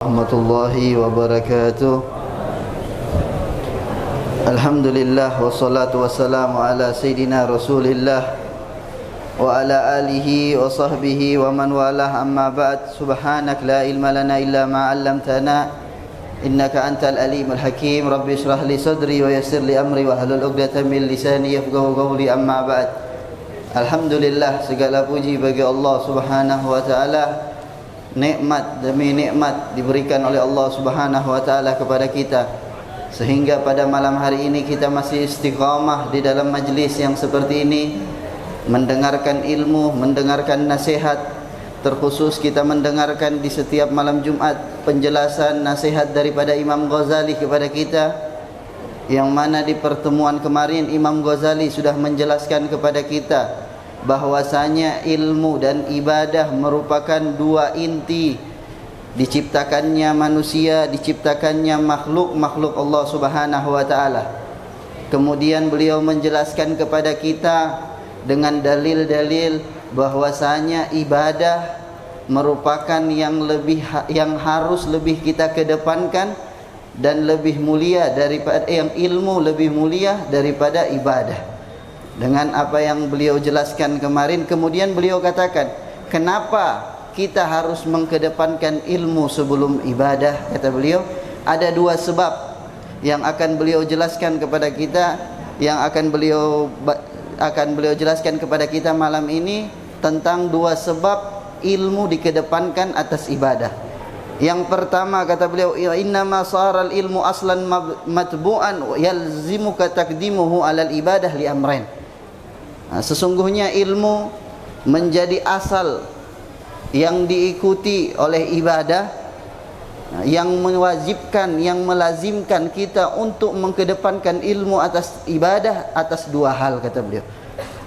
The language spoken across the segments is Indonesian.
Warahmatullahi wabarakatuh. Alhamdulillah wassalatu wassalamu ala sayyidina Rasulillah wa ala alihi wa sahbihi wa man walah, amma ba'd. Subhanak la ilma lana illa ma 'allamtana innaka antal alimul hakim. Rabbi shrah li sadri wa yassir li amri wa hlul 'uqdatam min lisani yafqahu qawli, amma ba'd. Alhamdulillah, segala puji bagi Allah Subhanahu wa taala. Nikmat demi nikmat diberikan oleh Allah Subhanahu wa taala kepada kita, sehingga pada malam hari ini kita masih istiqamah di dalam majlis yang seperti ini, mendengarkan ilmu, mendengarkan nasihat. Terkhusus kita mendengarkan di setiap malam Jumat penjelasan nasihat daripada Imam Ghazali kepada kita, yang mana di pertemuan kemarin Imam Ghazali sudah menjelaskan kepada kita bahwasanya ilmu dan ibadah merupakan dua inti diciptakannya manusia, diciptakannya makhluk Allah Subhanahu wa taala. Kemudian beliau menjelaskan kepada kita dengan dalil-dalil bahwasanya ibadah merupakan yang harus lebih kita kedepankan dan lebih mulia daripada ilmu lebih mulia daripada ibadah. Dengan apa yang beliau jelaskan kemarin, kemudian beliau katakan, kenapa kita harus mengkedepankan ilmu sebelum ibadah? Kata beliau, ada dua sebab yang akan beliau jelaskan kepada kita, yang akan beliau jelaskan kepada kita malam ini, tentang dua sebab ilmu dikedepankan atas ibadah. Yang pertama, kata beliau, innama saral ilmu aslan matbu'an yalzimuka taqdimuhu alal ibadah li amrain. Sesungguhnya ilmu menjadi asal yang diikuti oleh ibadah, yang mewajibkan, yang melazimkan kita untuk mengkedepankan ilmu atas ibadah atas dua hal, kata beliau.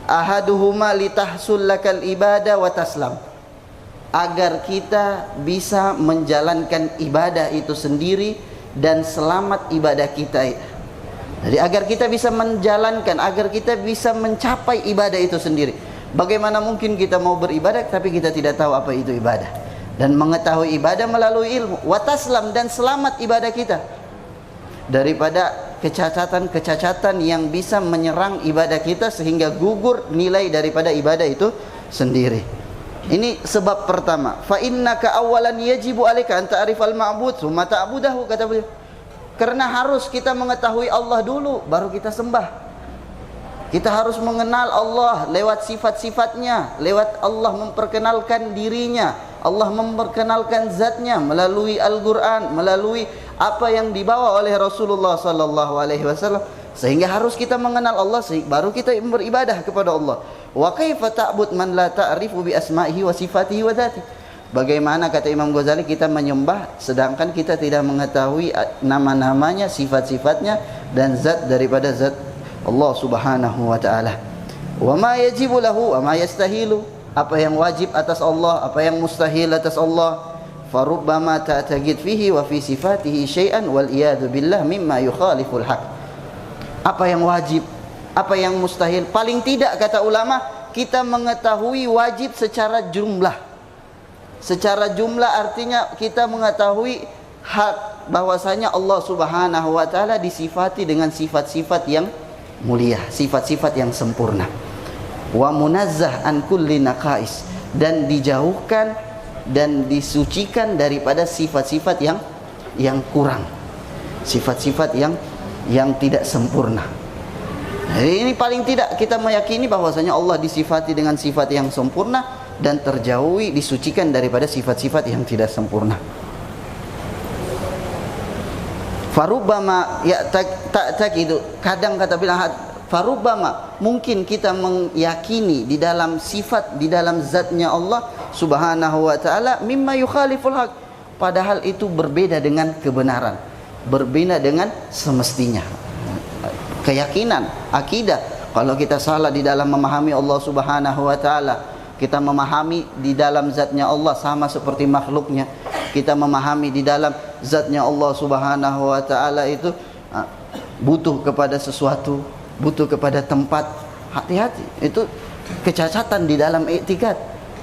Ahaduhuma litahsul lakal ibadah wa taslam, agar kita bisa menjalankan ibadah itu sendiri dan selamat ibadah kita. Jadi agar kita bisa menjalankan, agar kita bisa mencapai ibadah itu sendiri. Bagaimana mungkin kita mau beribadah tapi kita tidak tahu apa itu ibadah? Dan mengetahui ibadah melalui ilmu. Wataslam, dan selamat ibadah kita daripada kecacatan-kecacatan yang bisa menyerang ibadah kita sehingga gugur nilai daripada ibadah itu sendiri. Ini sebab pertama. Fa innaka awwalan yajibu 'alaika an ta'rifal ma'bud tsumma ta'budahu, kata beliau. Karena harus kita mengetahui Allah dulu, baru kita sembah. Kita harus mengenal Allah lewat sifat-sifatnya, lewat Allah memperkenalkan dirinya, Allah memperkenalkan zatnya melalui Al-Quran, melalui apa yang dibawa oleh Rasulullah sallallahu alaihi wasallam. Sehingga harus kita mengenal Allah, baru kita beribadah kepada Allah. Wa kaifa ta'bud man la ta'rifu bi asma'ihi wa sifatihi wa dzatihi. Bagaimana, kata Imam Ghazali, kita menyembah sedangkan kita tidak mengetahui nama-namanya, sifat-sifatnya dan zat daripada zat Allah Subhanahu wa taala. Wa ma yajibu lahu wa ma yastahilu, apa yang wajib atas Allah, apa yang mustahil atas Allah. Farubbama ta'taqid fihi wa fi sifatihi syai'an wal iyadu billah mimma yukhaliful haq. Apa yang wajib, apa yang mustahil, paling tidak, kata ulama, kita mengetahui wajib secara jumlah. Secara jumlah artinya kita mengetahui hak bahwasanya Allah Subhanahu wa taala disifati dengan sifat-sifat yang mulia, sifat-sifat yang sempurna. Wa munazzah an kulli naqais, dan dijauhkan dan disucikan daripada sifat-sifat yang kurang, sifat-sifat yang tidak sempurna. Jadi ini paling tidak kita meyakini bahwasanya Allah disifati dengan sifat yang sempurna dan terjauhi, disucikan daripada sifat-sifat yang tidak sempurna. Farubbama ya tak itu, kadang kata bilang farubbama, mungkin kita meyakini di dalam sifat, di dalam zatnya Allah Subhanahu wa taala mimma yukhaliful haq, padahal itu berbeda dengan kebenaran, berbeda dengan semestinya. Keyakinan, akidah, kalau kita salah di dalam memahami Allah Subhanahu wa taala, kita memahami di dalam zatnya Allah sama seperti makhluknya, kita memahami di dalam zatnya Allah Subhanahu wa taala itu butuh kepada sesuatu, butuh kepada tempat. Hati-hati, itu kecacatan di dalam i'tikad.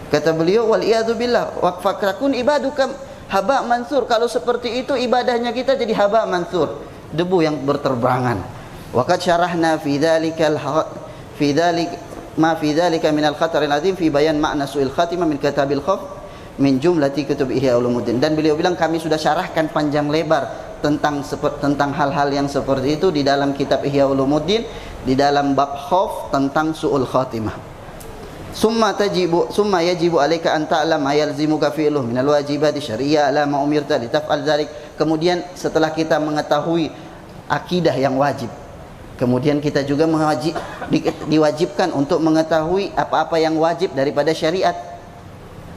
Kata beliau, wal iyadu billah, wa fakrakun ibaduka haba mansur. Kalau seperti itu ibadahnya kita jadi haba mansur, debu yang berterbangan. Waqad syarahna fi dzalikal fi dzalik ma fi dzalika min al-khatar al-azim fi bayan ma'na su'il khatimah min kitabil khauf min jumlati kutub Ihya Ulumuddin. Dan beliau bilang kami sudah syarahkan panjang lebar tentang hal-hal yang seperti itu di dalam kitab Ihya Ulumuddin, di dalam bab khauf tentang su'ul khatimah. Summa yajibu alaika an ta'lam ma yalzimuka fi'luhu min al-wajibati syar'iyyah la ma umirta li taf'al dzalik. Kemudian setelah kita mengetahui akidah yang wajib, kemudian kita juga diwajibkan untuk mengetahui apa-apa yang wajib daripada syariat.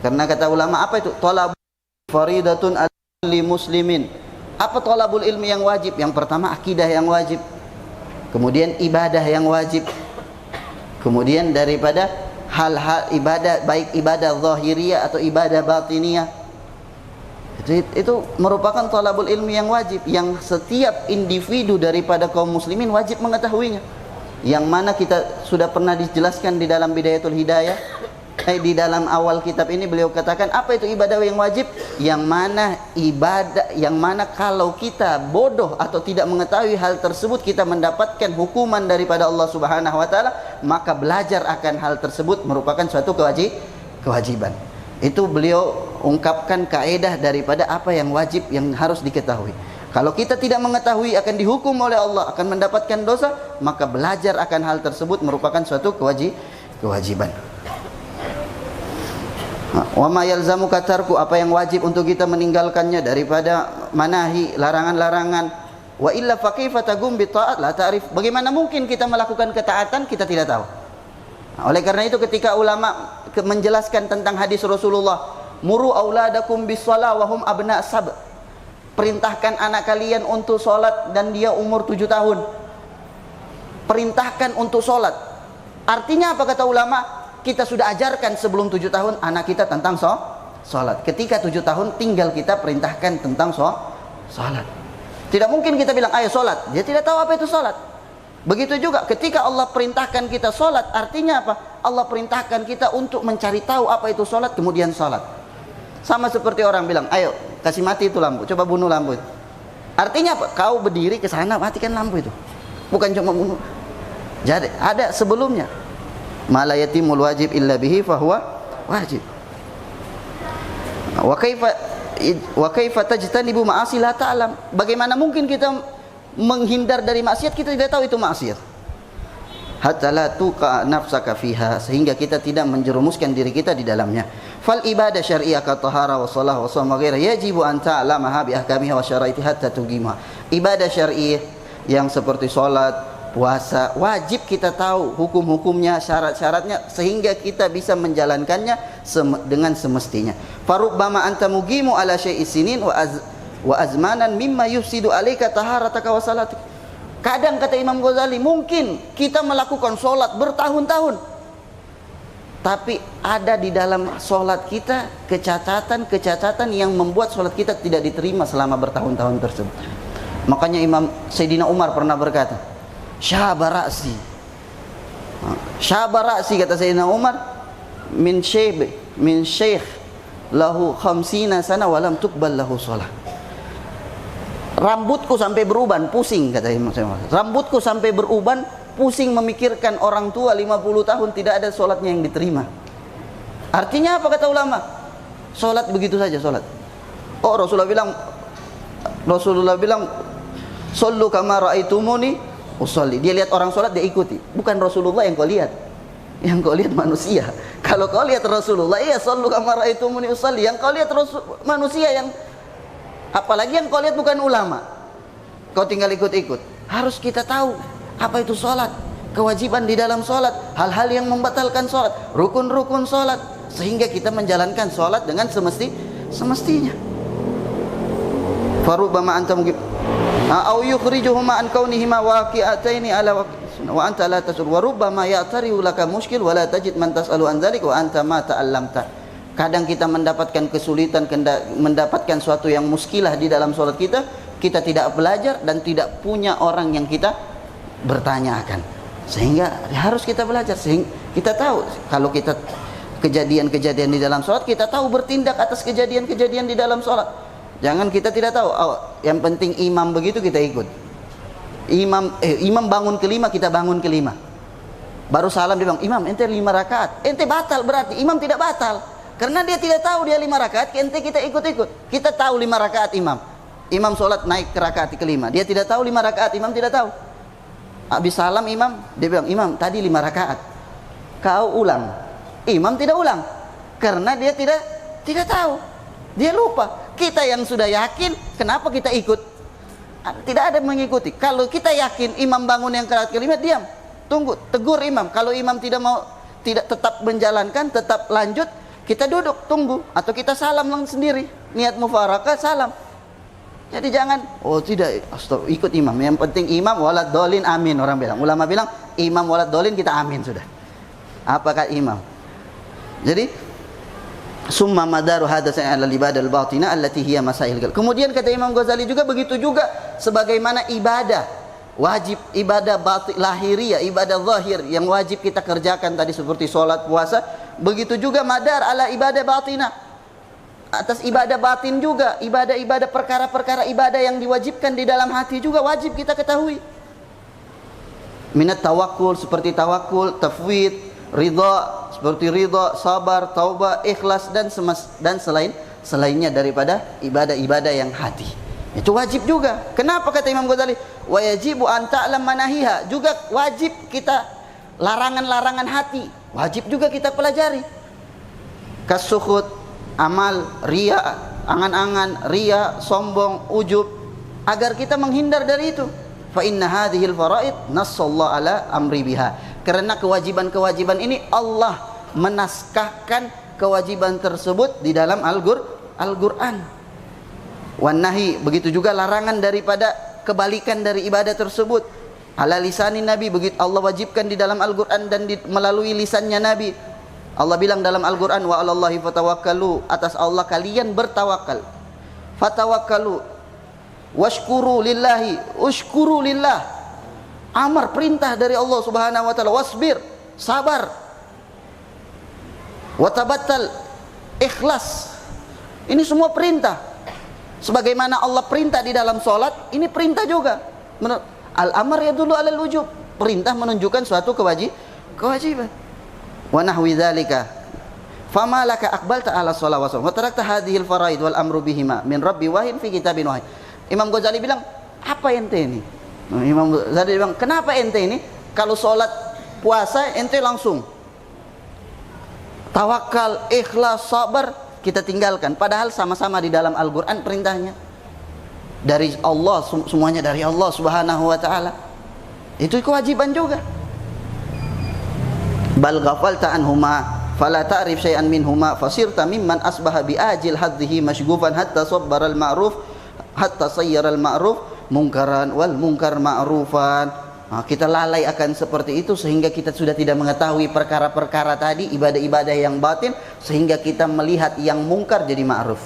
Karena kata ulama, apa itu? Talabul faridatun li muslimin. Apa talabul ilmi yang wajib? Yang pertama akidah yang wajib, kemudian ibadah yang wajib, kemudian daripada hal-hal ibadah, baik ibadah zahiriyah atau ibadah batiniyah, itu merupakan talabul ilmi yang wajib, yang setiap individu daripada kaum muslimin wajib mengetahuinya. Yang mana kita sudah pernah dijelaskan di dalam Bidayatul Hidayah, di dalam awal kitab ini beliau katakan apa itu ibadah yang wajib, yang mana ibadah, yang mana kalau kita bodoh atau tidak mengetahui hal tersebut kita mendapatkan hukuman daripada Allah Subhanahu wa taala, maka belajar akan hal tersebut merupakan suatu kewajiban. Itu beliau ungkapkan kaidah daripada apa yang wajib yang harus diketahui. Kalau kita tidak mengetahui akan dihukum oleh Allah, akan mendapatkan dosa, maka belajar akan hal tersebut merupakan suatu kewajiban. Wa ma yalzamuka tarku, apa yang wajib untuk kita meninggalkannya daripada manahi, larangan-larangan. Wa illa fa kaifa tagum bi ta'at la ta'rif. Bagaimana mungkin kita melakukan ketaatan kita tidak tahu. Oleh karena itu ketika ulama menjelaskan tentang hadis Rasulullah, muru auladakum bis shalah wa hum abna sab. Perintahkan anak kalian untuk salat dan dia umur 7 tahun. Perintahkan untuk salat. Artinya apa kata ulama? Kita sudah ajarkan sebelum 7 tahun anak kita tentang salat. Ketika 7 tahun tinggal kita perintahkan tentang salat. Tidak mungkin kita bilang ayo salat, dia tidak tahu apa itu salat. Begitu juga ketika Allah perintahkan kita salat, artinya apa? Allah perintahkan kita untuk mencari tahu apa itu salat kemudian salat. Sama seperti orang bilang, ayo kasih mati itu lampu, coba bunuh lampu itu. Artinya apa? Kau berdiri ke sana matikan lampu itu. Bukan cuma bunuh. Jadi ada sebelumnya. Ma la yatimul wajib illa bihi fahuwa wajib. Wa kaifa tajtanibu ma'asi la ta'lam. Bagaimana mungkin kita menghindar dari maksiat kita tidak tahu itu maksiat. Hatta la tuqa nafsaka fiha, sehingga kita tidak menjerumuskan diri kita di dalamnya. Fal ibadah syar'iyyah ka tahara wa shalah wa shaum ghairi yajibu an ta'lamaha bi ahkamiha wa syaraitiha hatta tuqimha. Ibadah syar'iyyah yang seperti salat, puasa, wajib kita tahu hukum-hukumnya, syarat-syaratnya sehingga kita bisa menjalankannya dengan semestinya. Farubbama anta mugimu ala syai'is sinin wa azmanan mimma yufsidu alayka taharataka wa salatik. Kadang kata Imam Ghazali, mungkin kita melakukan sholat bertahun-tahun, tapi ada di dalam sholat kita kecacatan yang membuat sholat kita tidak diterima selama bertahun-tahun tersebut. Makanya Imam Sayyidina Umar pernah berkata, Syabara'si kata Sayyidina Umar, min syekh lahu khamsina sana walam tuqbal lahu sholah. Rambutku sampai beruban, pusing kata Imam Sayyidina Umar. Rambutku sampai beruban, pusing memikirkan orang tua 50 tahun tidak ada sholatnya yang diterima. Artinya apa kata ulama? Sholat begitu saja sholat. Oh Rasulullah bilang sallu kama ra'aitumuni usolli. Dia lihat orang sholat dia ikuti. Bukan Rasulullah yang kau lihat, yang kau lihat manusia. Kalau kau lihat Rasulullah, iya sallu kama ra'aitumuni usolli. Yang kau lihat manusia, yang apalagi yang kau lihat bukan ulama, kau tinggal ikut-ikut. Harus kita tahu apa itu sholat, kewajiban di dalam sholat, hal-hal yang membatalkan sholat, rukun-rukun sholat, sehingga kita menjalankan sholat dengan semestinya. Farubbama anta mungkin au yukhrijuhuma an kaunihima waqi'ataini ala wa anta la tasur wa rubbama ya'tariu laka muskil wa la tajid man tas'alu an dzalik wa anta ma ta'allamta. Kadang kita mendapatkan kesulitan, mendapatkan suatu yang muskilah di dalam sholat kita, kita tidak belajar dan tidak punya orang yang kita bertanyakan, sehingga harus kita belajar, sehingga kita tahu kalau kita kejadian-kejadian di dalam sholat, kita tahu bertindak atas kejadian-kejadian di dalam sholat. Jangan kita tidak tahu. Oh, yang penting imam begitu kita ikut. Imam bangun kelima, kita bangun kelima. Baru salam dia bilang, imam ente 5 rakaat. Ente batal berarti, imam tidak batal. Karena dia tidak tahu dia 5 rakaat, ente kita ikut-ikut. Kita tahu 5 rakaat imam. Imam sholat naik ke rakaat kelima. Dia tidak tahu 5 rakaat, imam tidak tahu. Habis salam imam, dia bilang, imam tadi 5 rakaat. Kau ulang. Imam tidak ulang. Karena dia tidak tahu. Dia lupa. Kita yang sudah yakin, kenapa kita ikut? Tidak ada mengikuti. Kalau kita yakin imam bangun yang rakaat kelima, diam. Tunggu, tegur imam. Kalau imam tidak tetap menjalankan, tetap lanjut, kita duduk, tunggu. Atau kita salam sendiri. Niat mufarakah, salam. Jadi jangan, oh tidak, ikut imam. Yang penting imam walad dolin, amin. Orang bilang, ulama bilang, imam walad dolin, kita amin sudah. Apakah imam? Jadi, summa madaru hadatsan ala ibadah al-batinah allati hiya masail. Kemudian kata Imam Ghazali juga begitu juga sebagaimana ibadah wajib, ibadah batin lahiriah, ibadah zahir yang wajib kita kerjakan tadi seperti sholat, puasa, begitu juga madar ala ibadah batinah. Atas ibadah batin juga, ibadah-ibadah perkara-perkara ibadah yang diwajibkan di dalam hati juga wajib kita ketahui. Minat tawakul seperti tawakul, tafwid, ridha seperti ridha, sabar, taubah, ikhlas dan selainnya daripada ibadah-ibadah yang hati. Itu wajib juga. Kenapa kata Imam Ghazali? Wa yajibu an ta'lam manahiha. Juga wajib kita larangan-larangan hati. Wajib juga kita pelajari. Kasukhut, amal, riya, angan-angan, riya, sombong, ujub, agar kita menghindar dari itu. Fa inna hadhil faraid nassallahu ala amri biha. Karena kewajiban-kewajiban ini Allah menaskahkan kewajiban tersebut di dalam Al-Qur'an. Wan nahi, begitu juga larangan daripada kebalikan dari ibadah tersebut. Ala lisani Nabi, begitu Allah wajibkan di dalam Al-Qur'an dan melalui lisannya Nabi. Allah bilang dalam Al-Qur'an, wa 'alallahi fatawakkalu, atas Allah kalian bertawakal. Fatawakkalu washkuru lillahi, ushkuru lillah. Amar, perintah dari Allah Subhanahu wa taala, wasbir, sabar. Watabattal, ikhlas. Ini semua perintah. Sebagaimana Allah perintah di dalam sholat, ini perintah juga. Al-amr yadullu alal wujub. Perintah menunjukkan suatu kewajiban. Wa nahwi dzalika. Fama laka aqbalta ala shalah wa shaum wa tarakta hadhil faraid wal amru bihima min rabbi wahin fi kitabin wahid. Imam Ghazali bilang, apa ente ini? Imam Ghazali bilang, kenapa ente ini kalau sholat puasa ente langsung tawakal, ikhlas, sabar kita tinggalkan, padahal sama-sama di dalam Al-Qur'an perintahnya dari Allah, semuanya dari Allah Subhanahu wa taala. Itu kewajiban juga. Bal ghafalta anhuma fala ta'rif syai'an minhuma fasirta mimman asbaha bi ajil hadhihi mashghufan hatta sabbara al-ma'ruf hatta sayyara al-ma'ruf munkaran wal munkar ma'rufan. Kita lalai akan seperti itu sehingga kita sudah tidak mengetahui perkara-perkara tadi, ibadah-ibadah yang batin, sehingga kita melihat yang mungkar jadi ma'ruf,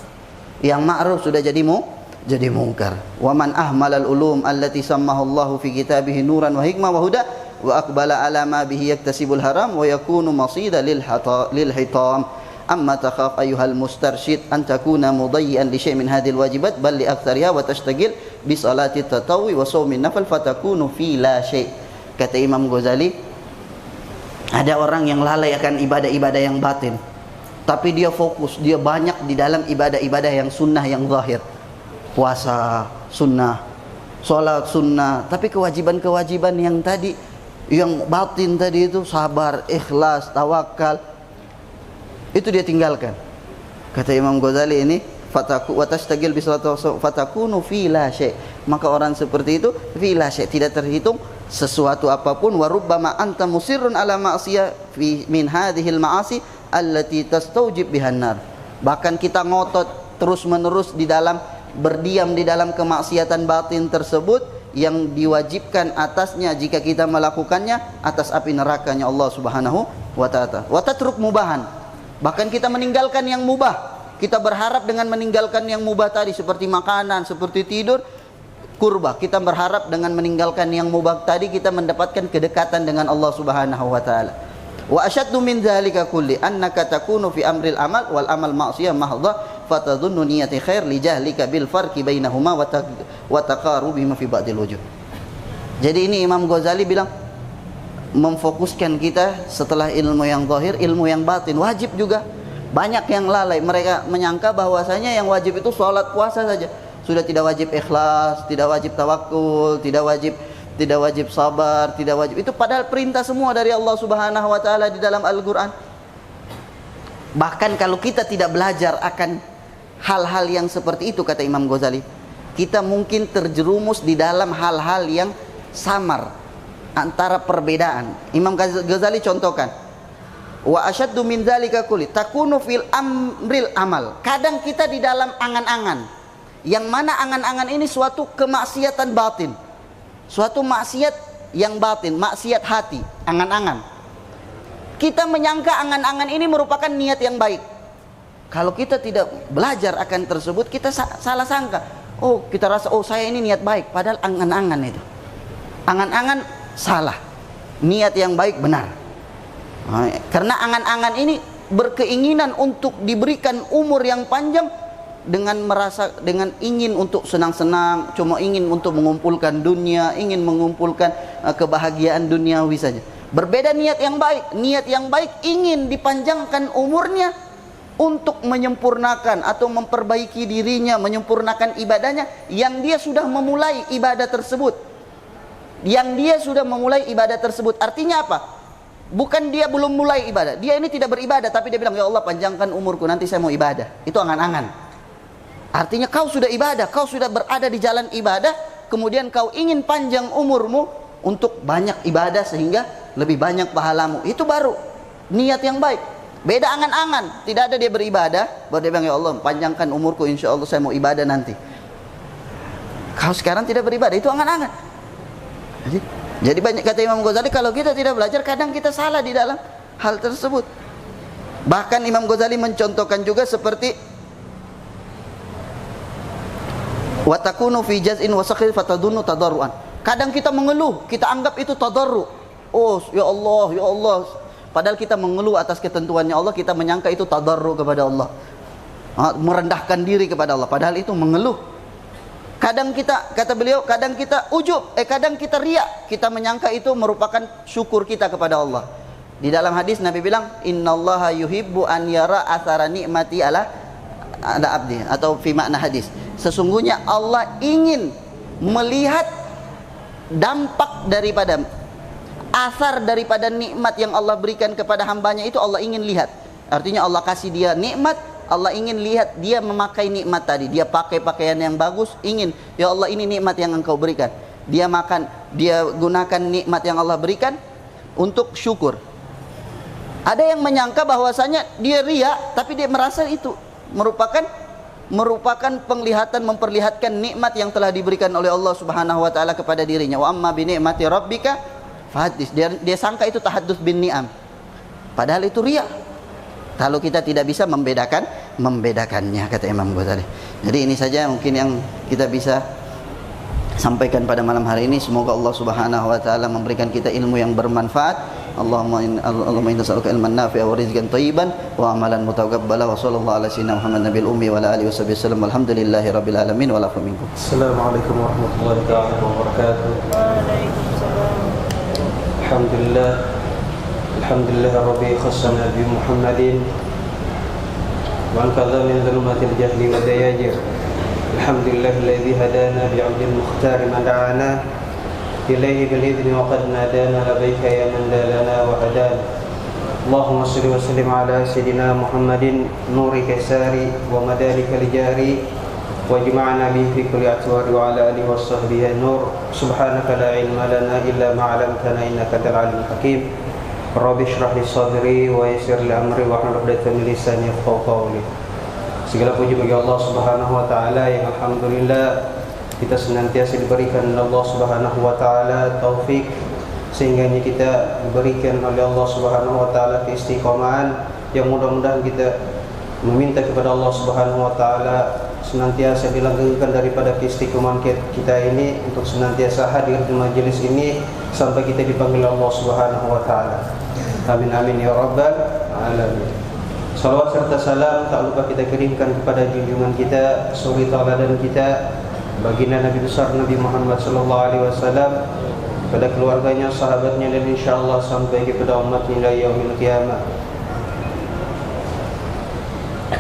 yang ma'ruf sudah jadi mungkar. Wa man ahmalal ulum allati sammahu Allahu fi kitabihi nuran wa hikmah wa huda wa aqbala ala ma bihi yaktasibul haram wa yakunu masida lil hitam. Amma takhaf ayyuhal mustarsyid an takuna mudayyan li syai' min hadhil wajibat bal li aktsariha wa tashtagil bi salati tatawwi wa shaumin nafil fatakunu fi la syai'. Kata Imam Ghazali, ada orang yang lalai akan ibadah-ibadah yang batin, tapi dia fokus, dia banyak di dalam ibadah-ibadah yang sunnah, yang zahir. Puasa sunnah, salat sunnah, tapi kewajiban-kewajiban yang tadi, yang batin tadi itu, sabar, ikhlas, tawakal, itu dia tinggalkan. Kata Imam Ghazali ini, watastagil fatakunu fi la syai', maka orang seperti itu fi la syai', tidak terhitung sesuatu apapun. Wa rubbama anta musirrun ala ma'siyah fi min hadhil ma'asi allati tastaujib bihan nar. Bahkan kita ngotot terus-menerus di dalam berdiam di dalam kemaksiatan batin tersebut yang diwajibkan atasnya jika kita melakukannya atas api nerakanya Allah Subhanahu wa taala. Wa tatruk mubahan, bahkan kita meninggalkan yang mubah. Kita berharap dengan meninggalkan yang mubah tadi seperti makanan, seperti tidur, kurbah. Kita berharap dengan meninggalkan yang mubah tadi kita mendapatkan kedekatan dengan Allah Subhanahu wa taala. Wa asyaddu min dzalika kulli annaka takunu fi amril amal wal amal ma'siyah mahdha fatadhunnu niyati khair li jahlika bil farqi bainahuma wa taqarubihima fi ba'dil wujuh. Jadi ini Imam Ghazali bilang memfokuskan kita setelah ilmu yang zahir, ilmu yang batin wajib juga. Banyak yang lalai, mereka menyangka bahwasanya yang wajib itu sholat puasa saja. Sudah tidak wajib ikhlas, tidak wajib tawakul, tidak wajib sabar, tidak wajib. Itu padahal perintah semua dari Allah Subhanahu wa taala di dalam Al-Qur'an. Bahkan kalau kita tidak belajar akan hal-hal yang seperti itu, kata Imam Ghazali, kita mungkin terjerumus di dalam hal-hal yang samar antara perbedaan. Imam Ghazali contohkan, wa asyaddu min dzalika kulli takunu fil amril amal. Kadang kita di dalam angan-angan, yang mana angan-angan ini suatu kemaksiatan batin, suatu maksiat yang batin, maksiat hati, angan-angan. Kita menyangka angan-angan ini merupakan niat yang baik. Kalau kita tidak belajar akan tersebut, kita salah sangka. Oh, kita rasa oh saya ini niat baik, padahal angan-angan itu. Angan-angan salah, niat yang baik benar. Karena angan-angan ini berkeinginan untuk diberikan umur yang panjang dengan ingin untuk senang-senang, cuma ingin untuk mengumpulkan dunia, ingin mengumpulkan kebahagiaan duniawi saja. Berbeda niat yang baik. Niat yang baik ingin dipanjangkan umurnya untuk menyempurnakan atau memperbaiki dirinya, menyempurnakan ibadahnya yang dia sudah memulai ibadah tersebut. Artinya apa? Bukan dia belum mulai ibadah, dia ini tidak beribadah, tapi dia bilang, ya Allah panjangkan umurku, nanti saya mau ibadah. Itu angan-angan. Artinya kau sudah ibadah, kau sudah berada di jalan ibadah, kemudian kau ingin panjang umurmu untuk banyak ibadah sehingga lebih banyak pahalamu. Itu baru niat yang baik. Beda angan-angan, tidak ada dia beribadah, baru dia bilang, ya Allah panjangkan umurku, insya Allah saya mau ibadah nanti. Kau sekarang tidak beribadah, itu angan-angan. Jadi banyak, kata Imam Ghazali, kalau kita tidak belajar kadang kita salah di dalam hal tersebut. Bahkan Imam Ghazali mencontohkan juga seperti wa takunu fi jaz'in wa sakhir fatadunnu tadarruan. Kadang kita mengeluh, kita anggap itu tadarru. Oh ya Allah, padahal kita mengeluh atas ketentuannya Allah, kita menyangka itu tadarru kepada Allah, merendahkan diri kepada Allah, padahal itu mengeluh. Kadang kita, kata beliau, kadang kita ujub, kadang kita riak, kita menyangka itu merupakan syukur kita kepada Allah. Di dalam hadis Nabi bilang, innallaha yuhibbu an yara athara ni'mati ala abdi, atau fi makna hadis, sesungguhnya Allah ingin melihat dampak daripada asar daripada nikmat yang Allah berikan kepada hambanya, itu Allah ingin lihat. Artinya Allah kasih dia nikmat, Allah ingin lihat dia memakai nikmat tadi. Dia pakai pakaian yang bagus, ingin, ya Allah ini nikmat yang Engkau berikan. Dia makan, dia gunakan nikmat yang Allah berikan untuk syukur. Ada yang menyangka bahwasanya dia riya, tapi dia merasa itu merupakan penglihatan, memperlihatkan nikmat yang telah diberikan oleh Allah Subhanahu wa taala kepada dirinya. Wa amma bi ni'mati rabbika fahaddits. Dia sangka itu tahaddus bin ni'am. Padahal itu riya. Kalau kita tidak bisa membedakannya, kata Imam Ghazali. Jadi ini saja mungkin yang kita bisa sampaikan pada malam hari ini. Semoga Allah Subhanahu wa taala memberikan kita ilmu yang bermanfaat. Allahumma inna nas'aluka ilman nafi'a wa rizqan thayyiban wa amalan mutaqabbala wa sallallahu ala sayyidina Muhammad nabiyil ummi wa ala alihi wasallam. Alhamdulillahi rabbil alamin wa la ilaha minkum. Assalamualaikum warahmatullahi wabarakatuh. Waalaikumsalam. Alhamdulillah. Alhamdulillah Rabbi khassana bi Muhammadin wa anqadha min dhulumatil jahli wa dayajir. Alhamdulillah alladhi hadana bi 'abdil mukhtar man da'ana ilayhi bil idni wa qad nadana labbaika ya man dalana wa hadana. Allahumma shalli wa sallim ala sayidina Muhammadin nuri kaisari wa madarika lijari wa jma'na bihi fi kulli atwari wa ala alihi wa sahbihi nur. Subhanaka la ilma lana illa ma 'allamtana innaka antal alimul hakim. Rabbi shrah li sadri wa yassir li amri wa hlul 'uqdatam min lisani yafqahu qawli. Segala puji bagi Allah Subhanahu wa taala yang alhamdulillah kita senantiasa diberikan oleh Allah Subhanahu wa taala taufik, sehingga kita diberikan oleh Allah Subhanahu wa taala keistiqomahan yang mudah-mudahan kita meminta kepada Allah Subhanahu wa taala senantiasa dilanggengkan daripada keistiqomahan kita ini untuk senantiasa hadir di majelis ini sampai kita dipanggil Allah Subhanahu wa taala. Amin amin ya rabbal alamin. Salawat serta salam tak lupa kita kirimkan kepada junjungan kita, suri tauladan kita, baginda Nabi besar Nabi Muhammad sallallahu alaihi wasallam, kepada keluarganya, sahabatnya, dan insyaallah sampai kepada umatnya ila yaumil qiyamah.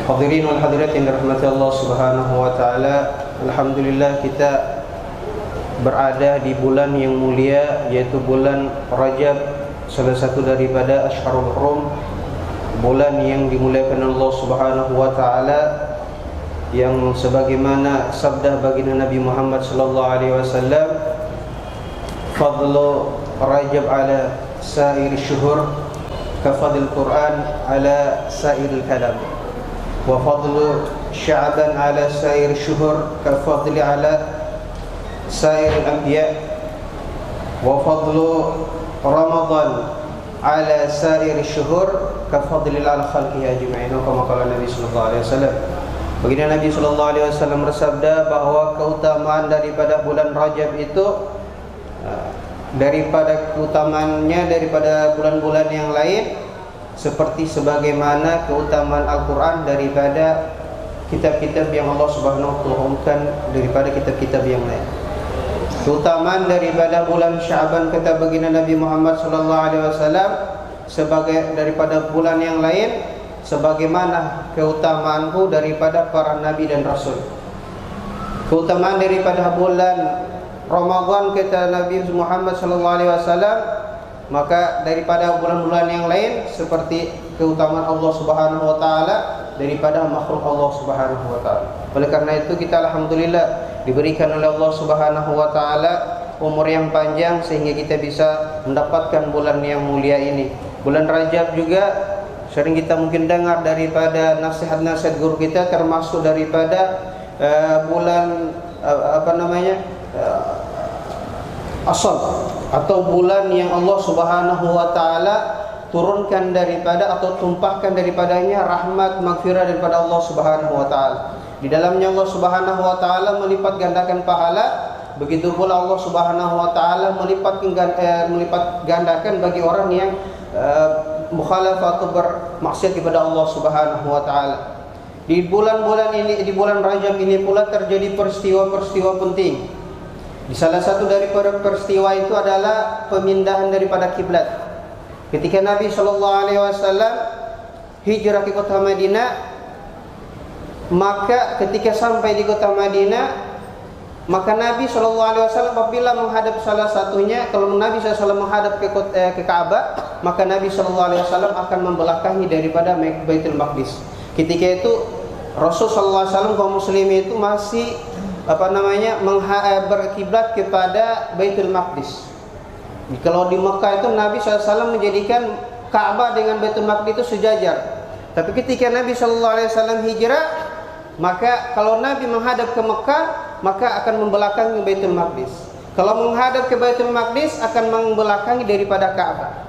Hadirin wal hadirat yang dirahmati Allah Subhanahu wa taala, alhamdulillah kita berada di bulan yang mulia, yaitu bulan Rajab, salah satu daripada Ashharul Hurum, bulan yang dimuliakan Allah Subhanahu wa taala, yang sebagaimana sabda baginda Nabi Muhammad sallallahu alaihi wasallam, fadlu Rajab ala sa'ir syuhur ka fadlil Quran ala sa'iril kalam, wa fadlu Sya'ban ala sa'ir syuhur ka fadli ala sa'iril anbiya, wa fadlu Ramadan ala sa'ir syuhur kafadlil ala khalqihi ajma'in, kama qala Nabi sallallahu alaihi wasallam. Baginda Nabi sallallahu alaihi wasallam bersabda bahwa keutamaan daripada bulan Rajab itu daripada keutamaannya daripada bulan-bulan yang lain seperti sebagaimana keutamaan Al-Qur'an daripada kitab-kitab yang Allah Subhanahu wa taala turunkan daripada kitab-kitab yang lain. Keutamaan daripada bulan Sya'ban kata baginda Nabi Muhammad sallallahu alaihi wasallam sebagai daripada bulan yang lain sebagaimana keutamaanku daripada para nabi dan rasul. Keutamaan daripada bulan Ramadan kata Nabi Muhammad sallallahu alaihi wasallam, maka daripada bulan-bulan yang lain seperti keutamaan Allah Subhanahu wa taala daripada makhluk Allah Subhanahu wa taala. Oleh karena itu kita alhamdulillah diberikan oleh Allah Subhanahu wa taala umur yang panjang sehingga kita bisa mendapatkan bulan yang mulia ini. Bulan Rajab juga sering kita mungkin dengar daripada nasihat-nasihat guru kita, termasuk daripada bulan Asal atau bulan yang Allah Subhanahu wa taala turunkan daripada atau tumpahkan daripadanya rahmat maghfirah daripada Allah Subhanahu wa taala. Di dalamnya Allah Subhanahu wa taala melipat gandakan pahala, begitu pula Allah Subhanahu wa taala melipat gandakan bagi orang yang mukhalafah atau bermaksiat kepada Allah Subhanahu wa taala. Di bulan-bulan ini, di bulan Rajab ini pula terjadi peristiwa-peristiwa penting. Di salah satu dari peristiwa itu adalah pemindahan daripada kiblat. Ketika Nabi sallallahu alaihi wasallam hijrah ke kota Madinah, maka ketika sampai di kota Madinah, maka Nabi SAW apabila menghadap salah satunya, kalau Nabi SAW menghadap ke Ka'bah, maka Nabi SAW akan membelakangi daripada Baitul Maqdis. Ketika itu Rasul SAW kaum muslimin itu masih berkiblat kepada Baitul Maqdis. Kalau di Mekah itu Nabi SAW menjadikan Ka'bah dengan Baitul Maqdis itu sejajar. Tapi ketika Nabi SAW hijrah, maka kalau Nabi menghadap ke Mekah, maka akan membelakangi Baitul Maqdis. Kalau menghadap ke Baitul Maqdis akan membelakangi daripada Ka'bah.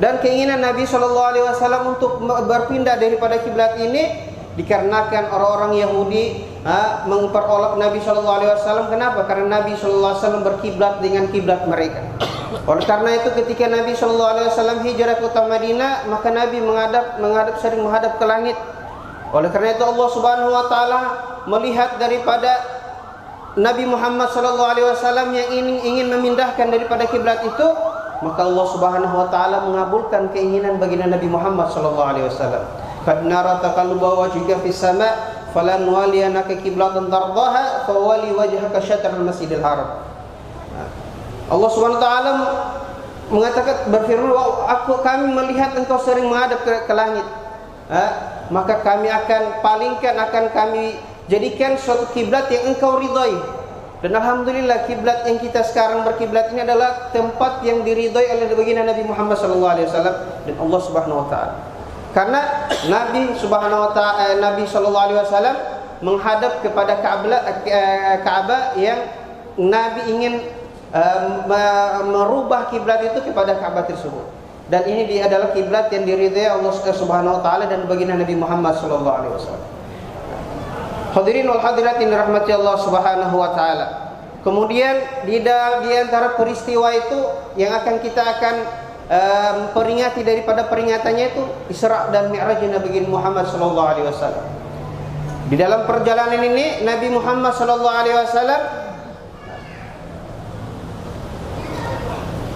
Dan keinginan Nabi SAW untuk berpindah daripada kiblat ini dikarenakan orang-orang Yahudi memperolok Nabi SAW. Kenapa? Karena Nabi SAW berkiblat dengan kiblat mereka. Oleh karena itu ketika Nabi SAW hijrah ke kota Madinah, maka Nabi sering menghadap ke langit. Oleh karena itu Allah Subhanahu wa taala melihat daripada Nabi Muhammad sallallahu alaihi wasallam yang ingin memindahkan daripada kiblat itu, maka Allah Subhanahu wa taala mengabulkan keinginan baginda Nabi Muhammad sallallahu alaihi wasallam. Qad nara taqalluba wajhika fis sama' falan waliyannaka qiblatan tardaha fawali wajhaka syatral masjidil haram. Allah Subhanahu wa taala mengatakan, berfirman, kami melihat engkau sering menghadap ke langit. Maka kami akan palingkan, akan kami jadikan suatu kiblat yang engkau ridhai. Dan alhamdulillah kiblat yang kita sekarang berkiblat ini adalah tempat yang diridhai oleh baginda Nabi Muhammad SAW dan Allah Subhanahu wa taala. Karena Nabi Subhanahu wa taala, Nabi sallallahu alaihi wasallam menghadap kepada Ka'bah yang Nabi ingin merubah kiblat itu kepada Ka'bah tersebut. Dan ini dia adalah kiblat yang diridhai Allah Subhanahu wa taala dan baginda Nabi Muhammad sallallahu alaihi wasallam. Hadirin wal hadirat yang dirahmati Allah Subhanahu wa taala. Kemudian di antara peristiwa itu yang akan kita peringati daripada peringatannya itu Isra dan Mi'raj Nabi Muhammad sallallahu alaihi wasallam. Di dalam perjalanan ini Nabi Muhammad sallallahu alaihi wasallam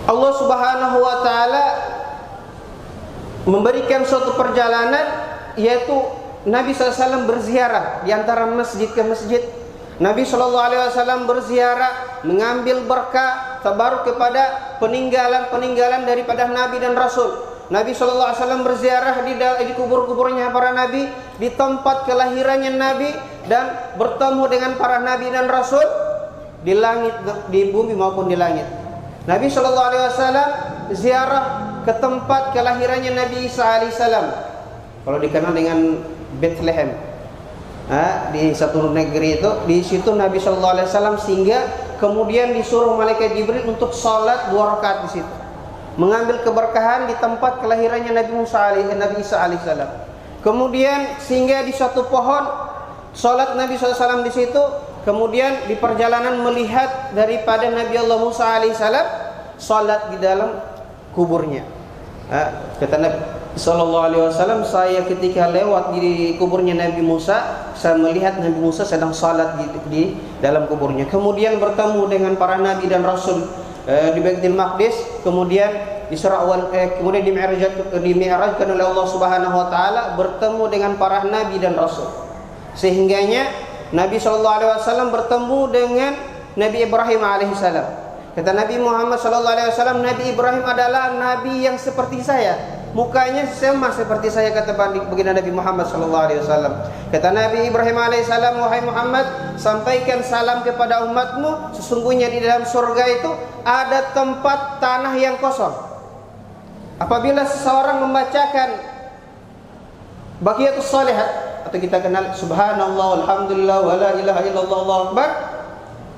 Allah Subhanahu wa taala memberikan suatu perjalanan, yaitu Nabi SAW berziarah di antara masjid ke masjid. Nabi SAW berziarah, mengambil berkah, tabaruk kepada peninggalan-peninggalan daripada Nabi dan Rasul. Nabi SAW berziarah di kubur-kuburnya para Nabi, di tempat kelahirannya Nabi, dan bertemu dengan para Nabi dan Rasul di langit, di bumi maupun di langit. Nabi SAW ziarah ke tempat kelahirannya Nabi Isa alaihissalam, kalau dikenal dengan Bethlehem, di satu negeri itu. Di situ Nabi SAW singgah, kemudian disuruh malaikat Jibril untuk sholat 2 rakaat di situ, mengambil keberkahan di tempat kelahirannya Nabi Isa alaihissalam. Kemudian singgah di suatu pohon, sholat Nabi SAW di situ. Kemudian di perjalanan melihat daripada Nabi Allah Musa alaihissalam sholat di dalam kuburnya. Kata Nabi sallallahu alaihi wasallam, saya ketika lewat di kuburnya Nabi Musa, saya melihat Nabi Musa sedang salat di dalam kuburnya. Kemudian bertemu dengan para nabi dan rasul di Baitul Maqdis, kemudian kemudian dimi'rajkan oleh Allah Subhanahu wa taala, bertemu dengan para nabi dan rasul. Sehingganya Nabi sallallahu alaihi wasallam bertemu dengan Nabi Ibrahim alaihissalam. Kata Nabi Muhammad sallallahu alaihi wasallam, Nabi Ibrahim adalah nabi yang seperti saya, mukanya sama seperti saya, kata baginda Nabi Muhammad sallallahu alaihi wasallam. Kata Nabi Ibrahim alaihissalam, wahai Muhammad, sampaikan salam kepada umatmu, sesungguhnya di dalam surga itu ada tempat tanah yang kosong. Apabila seseorang membacakan baqiyatus shalihat, atau kita kenal subhanallah walhamdulillah wala ilaha illallah Allahu akbar,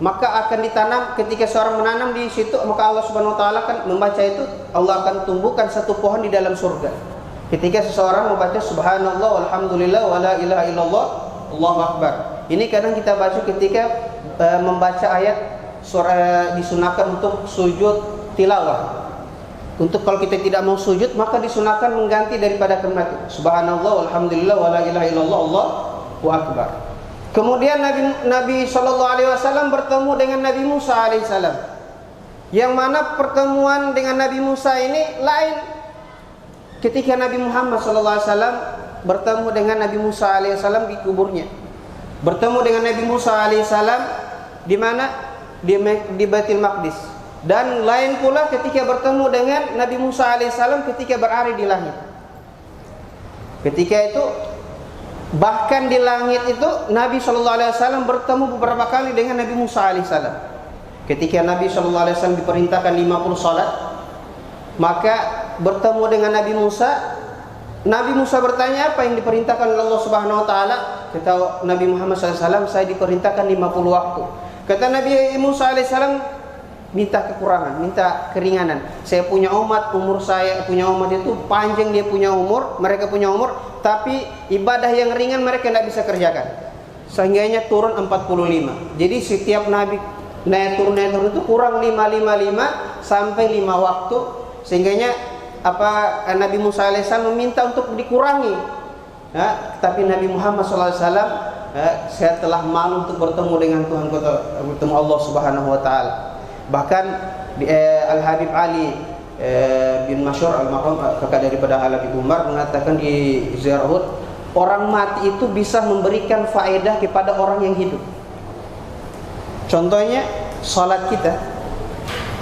maka akan ditanam. Ketika seorang menanam di situ, maka Allah Subhanahu wa taala akan membaca itu, Allah akan tumbuhkan satu pohon di dalam surga. Ketika seseorang membaca subhanallah walhamdulillah wala ilaha illallah Allahu akbar. Ini kadang kita baca ketika membaca ayat surah, disunahkan untuk sujud tilawah. Untuk kalau kita tidak mau sujud, maka disunahkan mengganti daripada kalimat subhanallah walhamdulillah wala ilaha illallah Allahu akbar. Kemudian Nabi sallallahu alaihi wasallam bertemu dengan Nabi Musa alaihissalam, yang mana pertemuan dengan Nabi Musa ini lain ketika Nabi Muhammad sallallahu alaihi wasallam bertemu dengan Nabi Musa alaihissalam di kuburnya. Bertemu dengan Nabi Musa alaihissalam di mana? Di Baitul Maqdis. Dan lain pula ketika bertemu dengan Nabi Musa alaihissalam ketika berada di langit. Ketika itu, bahkan di langit itu Nabi sallallahu alaihi wasallam bertemu beberapa kali dengan Nabi Musa alaihissalam. Ketika Nabi sallallahu alaihi wasallam diperintahkan 50 salat, maka bertemu dengan Nabi Musa. Nabi Musa bertanya, apa yang diperintahkan oleh Allah Subhanahu wa taala? Kata Nabi Muhammad SAW, saya diperintahkan 50 waktu. Kata Nabi Musa alaihissalam, minta kekurangan, minta keringanan. Saya punya umat, umur saya punya umat itu panjang, dia punya umur, mereka punya umur, tapi ibadah yang ringan mereka tidak bisa kerjakan. Sehingganya turun 45. Jadi setiap nabi naik turun itu kurang 5 sampai 5 waktu. Sehingganya Nabi Musa alaihissalam meminta untuk dikurangi. Tapi Nabi Muhammad SAW, saya telah malu untuk bertemu dengan Tuhan, bertemu Allah Subhanahu wa taala. Bahkan Al-Habib Ali bin Masyur al-Mahrum, kakak daripada Al-Habib Umar, mengatakan di ziarah Uhud, orang mati itu bisa memberikan faedah kepada orang yang hidup. Contohnya salat kita,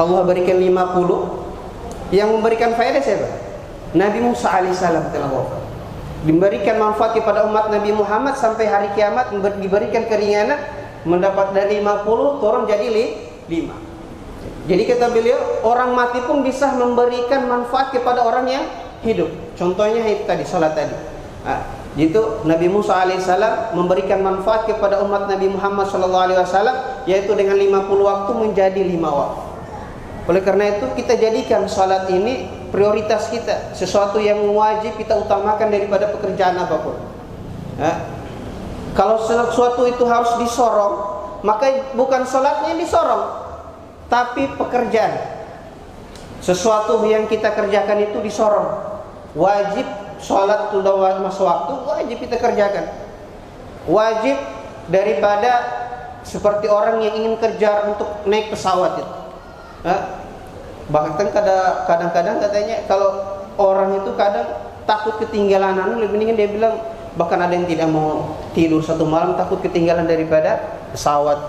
Allah berikan 50, yang memberikan faedah siapa? Nabi Musa alaihissalam telah wafat, diberikan manfaat kepada umat Nabi Muhammad sampai hari kiamat, diberikan keringanan, mendapat dari 50 turun jadi 5. Jadi kata beliau, orang mati pun bisa memberikan manfaat kepada orang yang hidup. Contohnya itu tadi, salat tadi. Itu Nabi Musa alaihissalam memberikan manfaat kepada umat Nabi Muhammad SAW, yaitu dengan 50 waktu menjadi 5 waktu. Oleh karena itu kita jadikan salat ini prioritas kita, sesuatu yang wajib kita utamakan daripada pekerjaan apapun. Kalau sesuatu itu harus disorong, maka bukan salatnya yang disorong, tapi pekerjaan. sesuatu yang kita kerjakan itu disorong. Wajib sholat sudah masuk waktu, wajib kita kerjakan. Wajib daripada seperti orang yang ingin kejar untuk naik pesawat itu. Bahkan kadang-kadang katanya kalau orang itu kadang takut ketinggalan lebih mendingan dia bilang, bahkan ada yang tidak mau tidur satu malam takut ketinggalan daripada pesawat.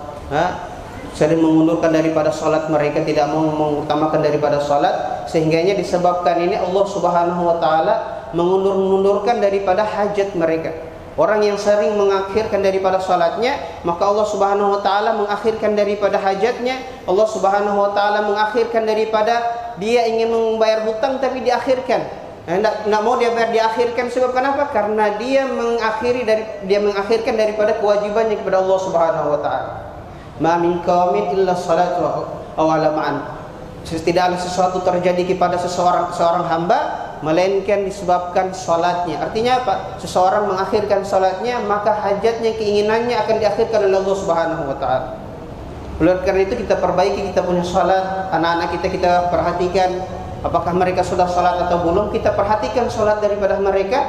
Sering mengundurkan daripada salat mereka, tidak mau mengutamakan daripada salat, sehingganya disebabkan ini Allah Subhanahu wa taala mengundurkan daripada hajat mereka. Orang yang sering mengakhirkan daripada salatnya, maka Allah Subhanahu wa taala mengakhirkan daripada hajatnya. Allah Subhanahu wa taala mengakhirkan daripada dia ingin membayar hutang tapi diakhirkan. Enggak mau dia bayar diakhirkan, sebab kenapa? Karena dia mengakhirkan daripada kewajibannya kepada Allah Subhanahu wa taala. Ma min qaumin illa salatu aw alaman. Tidaklah sesuatu terjadi kepada seorang hamba melainkan disebabkan salatnya. Artinya apa? Seseorang mengakhirkan salatnya, maka hajatnya, keinginannya akan diakhirkan oleh Allah Subhanahu wa taala. Oleh karena itu kita perbaiki kita punya salat, anak-anak kita perhatikan apakah mereka sudah salat atau belum. Kita perhatikan salat daripada mereka,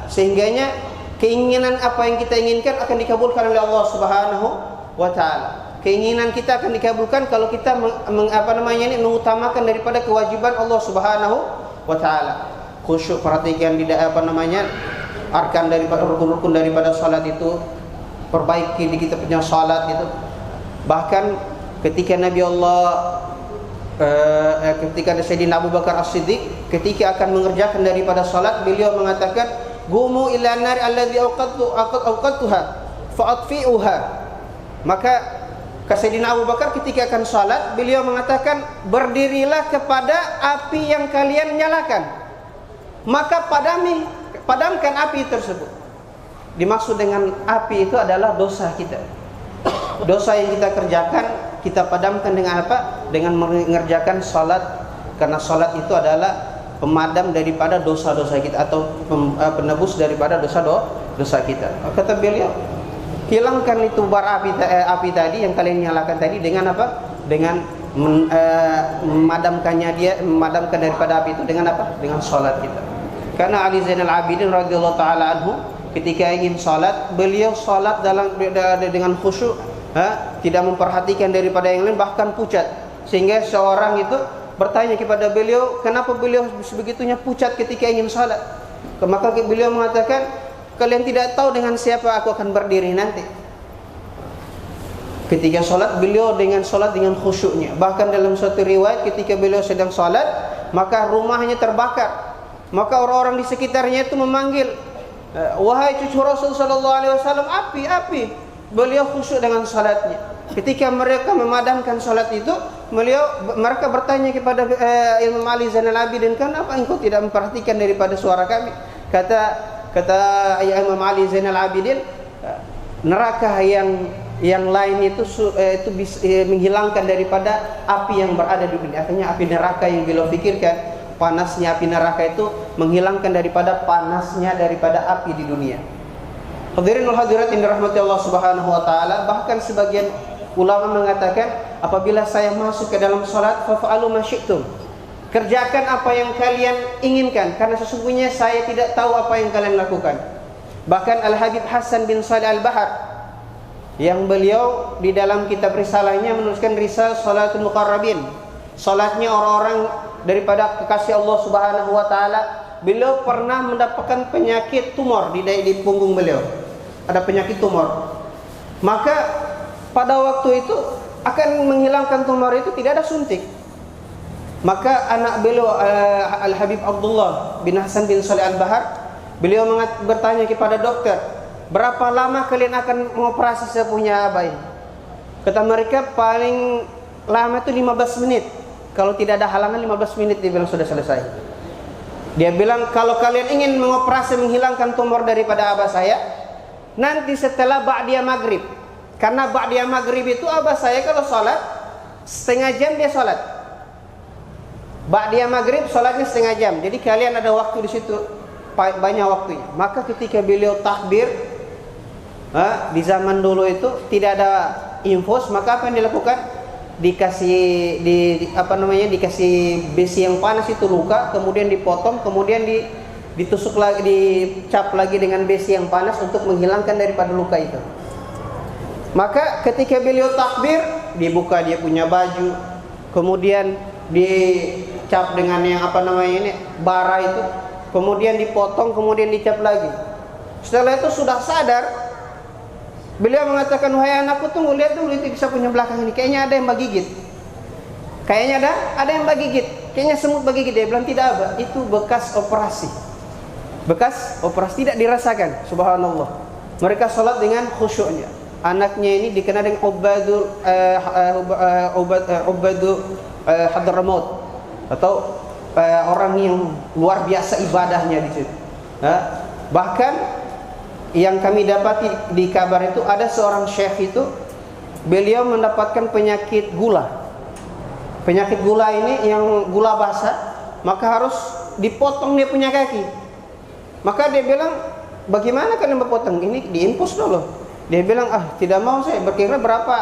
sehingganya keinginan apa yang kita inginkan akan dikabulkan oleh Allah Subhanahu wa taala. Keinginan kita akan dikabulkan kalau kita mengutamakan daripada kewajiban Allah Subhanahu wa taala. Khusyuk, perhatikan arkan daripada rukun-rukun daripada salat itu, perbaiki di kita punya salat itu. Bahkan ketika ketika Sayyidina Abu Bakar As-Siddiq ketika akan mengerjakan daripada salat, beliau mengatakan, "Gumu ila nari alladhi awqadtuha fa'atfi'uha." Maka Sayyidina Abu Bakar ketika akan salat, beliau mengatakan, berdirilah kepada api yang kalian nyalakan, maka padamkan api tersebut. Dimaksud dengan api itu adalah dosa kita. Dosa yang kita kerjakan, kita padamkan dengan apa? Dengan mengerjakan salat. Karena salat itu adalah pemadam daripada dosa-dosa kita, atau penebus daripada dosa kita. Kata beliau, hilangkan itu bara api tadi yang kalian nyalakan tadi dengan apa? Dengan memadamkan daripada api itu dengan apa? Dengan salat kita. Karena Ali Zainal Abidin radhiyallahu taala anhu ketika ingin salat, beliau salat dengan khusyuk, tidak memperhatikan daripada yang lain, bahkan pucat, sehingga seorang itu bertanya kepada beliau, kenapa beliau sebegitunya pucat ketika ingin salat? Maka beliau mengatakan, kalian tidak tahu dengan siapa aku akan berdiri nanti. Ketika salat, beliau dengan khusyuknya. Bahkan dalam suatu riwayat ketika beliau sedang salat, maka rumahnya terbakar. Maka orang-orang di sekitarnya itu memanggil, wahai cucu Rasul sallallahu alaihi wasallam, api, api. Beliau khusyuk dengan salatnya. Ketika mereka memadamkan salat itu, mereka bertanya kepada Imam Ali Zainal Abidin, kenapa engkau tidak memperhatikan daripada suara kami? Kata Imam Ali Zainal Abidin, neraka yang lain itu bisa menghilangkan daripada api yang berada di dunia. Artinya api neraka yang beliau pikirkan, panasnya api neraka itu menghilangkan daripada panasnya daripada api di dunia. Hadirin wal hadirat yang dirahmati Allah Subhanahu wa taala, bahkan sebagian ulama mengatakan, apabila saya masuk ke dalam salat, fa'alu ma syi'tum. Kerjakan apa yang kalian inginkan, karena sesungguhnya saya tidak tahu apa yang kalian lakukan. Bahkan Al-Habib Hasan bin Salih Al-Bahar, yang beliau di dalam kitab risalahnya menuliskan risal Salatul Muqarrabin, salatnya orang-orang daripada kekasih Allah Subhanahu wa taala. Beliau pernah mendapatkan penyakit tumor di punggung beliau. Ada penyakit tumor. Maka pada waktu itu akan menghilangkan tumor itu tidak ada suntik. Maka anak beliau Al-Habib Abdullah bin Hasan bin Salih Al-Bahar, beliau bertanya kepada dokter, berapa lama kalian akan mengoperasi saya punya abah ini? Kata mereka paling lama itu 15 menit. Kalau tidak ada halangan 15 menit dia bilang sudah selesai. Dia bilang, kalau kalian ingin mengoperasi menghilangkan tumor daripada abah saya, nanti setelah ba'diyah maghrib. Karena ba'diyah maghrib itu abah saya kalau sholat setengah jam dia sholat. Ba'diyah maghrib sholatnya setengah jam. Jadi kalian ada waktu di situ, banyak waktunya. Maka ketika beliau takbir, di zaman dulu itu tidak ada infus, maka apa yang dilakukan? dikasih besi yang panas itu luka, kemudian dipotong, kemudian ditusuk lagi, dicap lagi dengan besi yang panas untuk menghilangkan daripada luka itu. Maka ketika beliau takbir, dibuka dia punya baju, kemudian dicap dengan yang bara itu, kemudian dipotong, kemudian dicap lagi. Setelah itu sudah sadar, beliau mengatakan, wahai anakku, tunggu, lihat dulu itu bisa punya belakang ini, kayaknya ada yang bagigit. Kayaknya ada yang bagigit, kayaknya semut bagigit. Dia bilang tidak apa, itu bekas operasi. Bekas operasi, tidak dirasakan. Subhanallah. Mereka sholat dengan khusyuknya. Anaknya ini dikenal dengan Ubadu Hadramaut, atau orang yang luar biasa ibadahnya di situ. Bahkan yang kami dapati di kabar itu, ada seorang syekh itu, beliau mendapatkan penyakit gula. Penyakit gula ini yang gula basah, maka harus dipotong dia punya kaki. Maka dia bilang, bagaimana kalian berpotong? Ini diinfus dulu. Dia bilang, tidak mau saya, berkira berapa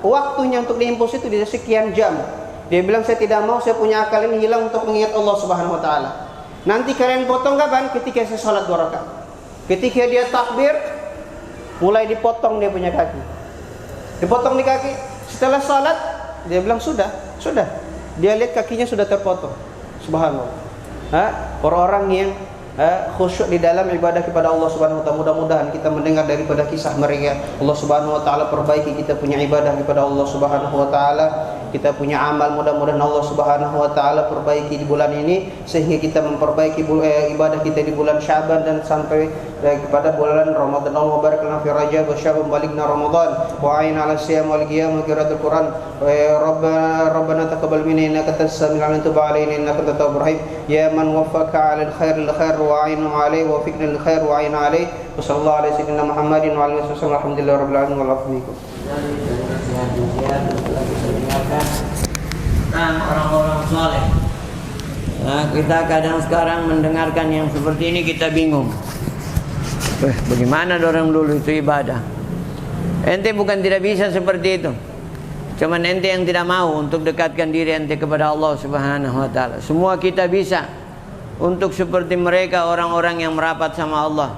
waktunya untuk diinfus itu, di sekian jam. Dia bilang, saya tidak mau, saya punya akal ini hilang untuk mengingat Allah Subhanahu wa taala. Nanti kalian potong kapan? Ketika saya sholat 2 rakaat. Ketika dia takbir, mulai dipotong dia punya kaki. Dipotong di kaki. Setelah sholat, dia bilang sudah. Dia lihat kakinya sudah terpotong. Subhanallah. Orang-orang yang khusyuk di dalam ibadah kepada Allah Subhanahu wa taala. Mudah-mudahan kita mendengar daripada kisah mereka. Allah Subhanahu wa taala perbaiki kita punya ibadah kepada Allah Subhanahu wa taala. Kita punya amal, mudah-mudahan Allah Subhanahu wa taala perbaiki di bulan ini, sehingga kita memperbaiki ibadah kita di bulan Syaban dan sampai kepada bulan Ramadan. Allahumma barik lana fi Rajab wa Sya'ban, balighna Ramadan wa a'in 'ala siyam wal qiyam wa qiraatul Quran. Rabbana taqabbal minna innaka antas samiul 'alim, tub 'alaina innaka antat tawwabur rahim. Ya man waffaka 'alal khairil khair wa 'ainu 'alaihi wa fikna lil khair wa 'ainu 'alaihi. Wa sallallahu alaihi sayyidina Muhammadin wa alihi wasallam. Alhamdulillahi rabbil alamin wal afikum. Tentang orang-orang soleh. Kita kadang sekarang mendengarkan yang seperti ini kita bingung. Bagaimana orang dulu itu ibadah? Ente bukan tidak bisa seperti itu, cuman ente yang tidak mau untuk dekatkan diri ente kepada Allah Subhanahu wa taala. Semua kita bisa untuk seperti mereka, orang-orang yang merapat sama Allah.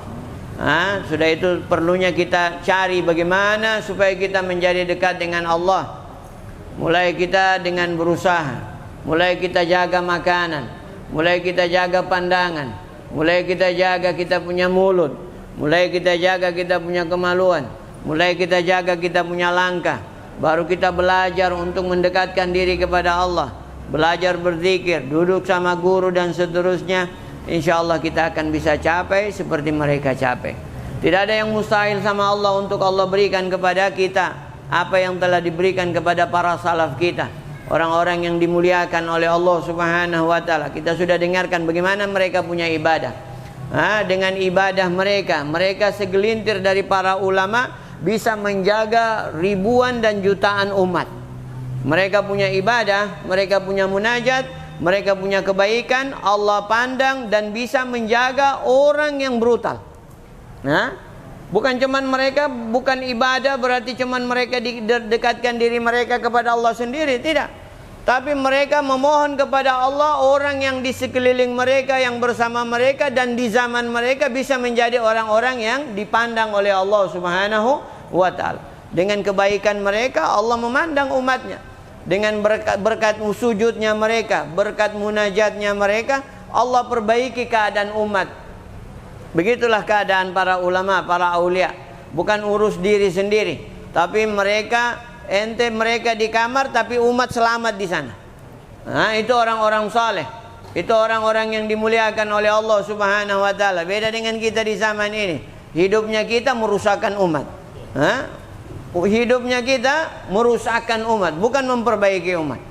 Sudah itu perlunya kita cari bagaimana supaya kita menjadi dekat dengan Allah. Mulai kita dengan berusaha, mulai kita jaga makanan, mulai kita jaga pandangan, mulai kita jaga kita punya mulut, mulai kita jaga kita punya kemaluan, mulai kita jaga kita punya langkah. Baru kita belajar untuk mendekatkan diri kepada Allah, belajar berzikir, duduk sama guru dan seterusnya. Insya Allah kita akan bisa capai seperti mereka capai. Tidak ada yang mustahil sama Allah untuk Allah berikan kepada kita apa yang telah diberikan kepada para salaf kita, orang-orang yang dimuliakan oleh Allah Subhanahu wa taala. Kita sudah dengarkan bagaimana mereka punya ibadah. Dengan ibadah mereka segelintir dari para ulama bisa menjaga ribuan dan jutaan umat. Mereka punya ibadah, mereka punya munajat, mereka punya kebaikan, Allah pandang dan bisa menjaga orang yang brutal. Bukan cuman mereka, bukan ibadah berarti cuman mereka dekatkan diri mereka kepada Allah sendiri, tidak. Tapi mereka memohon kepada Allah orang yang di sekeliling mereka, yang bersama mereka dan di zaman mereka bisa menjadi orang-orang yang dipandang oleh Allah Subhanahu wa taala. Dengan kebaikan mereka Allah memandang umatnya. Dengan berkat sujudnya mereka, berkat munajatnya mereka, Allah perbaiki keadaan umat. Begitulah keadaan para ulama, para aulia. Bukan urus diri sendiri, tapi mereka di kamar tapi umat selamat di sana. Itu orang-orang saleh. Itu orang-orang yang dimuliakan oleh Allah Subhanahu wa taala. Beda dengan kita di zaman ini. Hidupnya kita merusakkan umat. Hidupnya kita merusakkan umat, bukan memperbaiki umat.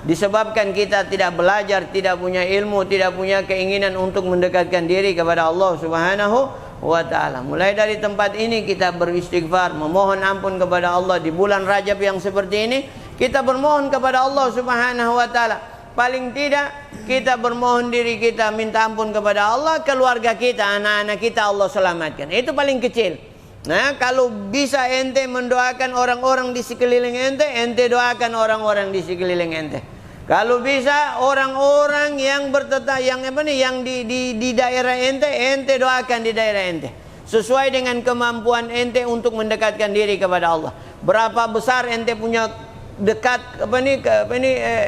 Disebabkan kita tidak belajar, tidak punya ilmu, tidak punya keinginan untuk mendekatkan diri kepada Allah Subhanahu wa taala. Mulai dari tempat ini kita beristighfar, memohon ampun kepada Allah. Di bulan Rajab yang seperti ini kita bermohon kepada Allah Subhanahu wa taala. Paling tidak kita bermohon diri kita, minta ampun kepada Allah, keluarga kita, anak-anak kita Allah selamatkan. Itu paling kecil. Nah, kalau bisa ente mendoakan orang-orang di sekeliling ente, ente doakan orang-orang di sekeliling ente. Kalau bisa orang-orang yang yang di daerah ente, ente doakan di daerah ente. Sesuai dengan kemampuan ente untuk mendekatkan diri kepada Allah. Berapa besar ente punya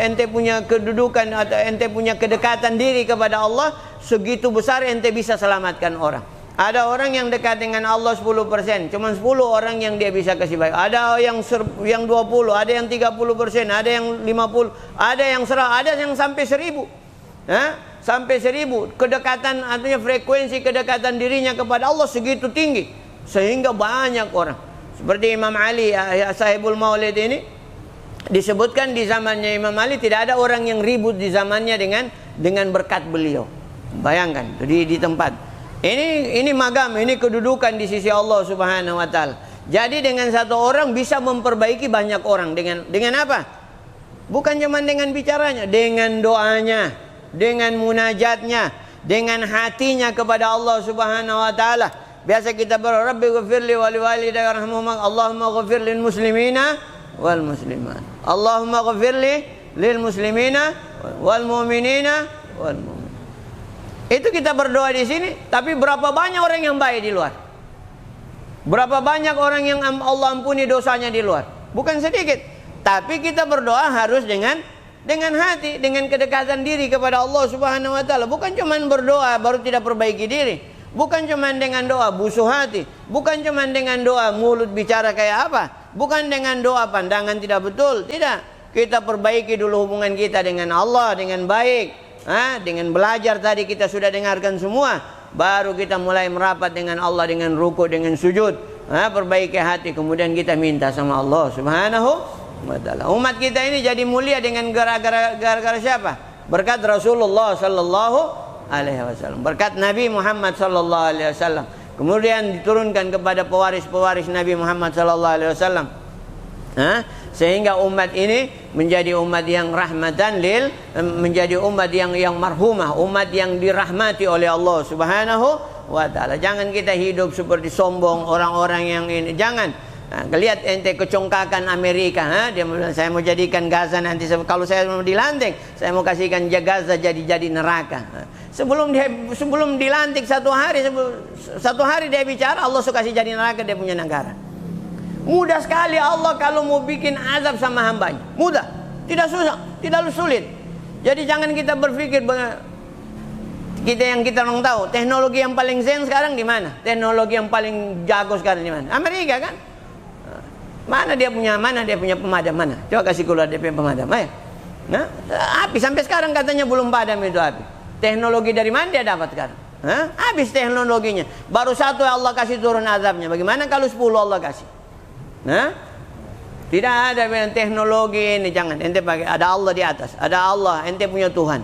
ente punya kedudukan atau ente punya kedekatan diri kepada Allah, segitu besar ente bisa selamatkan orang. Ada orang yang dekat dengan Allah 10%, cuma 10 orang yang dia bisa kasih baik. Ada yang 20, ada yang 30%, ada yang 50, ada yang 100, ada yang sampai 1000. Sampai 1000. Kedekatan, artinya frekuensi kedekatan dirinya kepada Allah segitu tinggi, sehingga banyak orang. Seperti Imam Ali, Sahibul Maulid ini, disebutkan di zamannya Imam Ali tidak ada orang yang ribut di zamannya dengan berkat beliau. Bayangkan di tempat. Ini magam, ini kedudukan di sisi Allah Subhanahu wa taala. Jadi dengan satu orang bisa memperbaiki banyak orang dengan apa? Bukan cuma dengan bicaranya, dengan doanya, dengan munajatnya, dengan hatinya kepada Allah Subhanahu wa taala. Biasa kita berdoa, Rabbi ghfirli wa liwalidayya warhamhuma, Allahumma ghfir lil muslimina wal muslimat. Allahumma ghfirli lil muslimina wal mu'minina wal mu'min. Itu kita berdoa di sini, tapi berapa banyak orang yang baik di luar? Berapa banyak orang yang Allah ampuni dosanya di luar? Bukan sedikit. Tapi kita berdoa harus dengan hati, dengan kedekatan diri kepada Allah Subhanahu wa taala. Bukan cuma berdoa baru tidak perbaiki diri. Bukan cuma dengan doa busuh hati. Bukan cuma dengan doa mulut bicara kayak apa. Bukan dengan doa pandangan tidak betul. Tidak. Kita perbaiki dulu hubungan kita dengan Allah dengan baik. Dengan belajar tadi kita sudah dengarkan semua. Baru kita mulai merapat dengan Allah dengan ruku, dengan sujud. Perbaiki hati, kemudian kita minta sama Allah Subhanahu wa taala. Umat kita ini jadi mulia dengan gara-gara siapa? Berkat Rasulullah sallallahu alaihi wasallam. Berkat Nabi Muhammad sallallahu alaihi wasallam. Kemudian diturunkan kepada pewaris-pewaris Nabi Muhammad sallallahu alaihi wasallam. Sehingga umat ini menjadi umat yang rahmatan menjadi umat yang marhumah, umat yang dirahmati oleh Allah Subhanahu wa taala. Jangan kita hidup seperti sombong orang-orang yang ini. Jangan. Lihat ente kecongkakan Amerika, dia bilang saya mau jadikan Gaza nanti kalau saya mau dilantik, saya mau kasihkan Gaza jadi neraka. Sebelum dilantik satu hari dia bicara Allah suka kasih jadi neraka dia punya negara. Mudah sekali Allah kalau mau bikin azab sama hambanya. Mudah. Tidak susah. Tidak sulit. Jadi jangan kita berpikir kita orang tahu. Teknologi yang paling zen sekarang di mana? Teknologi yang paling jago sekarang di mana? Amerika kan? Mana dia punya pemadam? Mana? Coba kasih keluar dia punya pemadam. Ayo. Api sampai sekarang katanya belum padam itu api. Teknologi dari mana dia dapat sekarang? Habis teknologinya. Baru satu Allah kasih turun azabnya. Bagaimana kalau 10 Allah kasih? Tidak ada teknologi ini, jangan ente pakai, ada Allah di atas, ada Allah, ente punya Tuhan.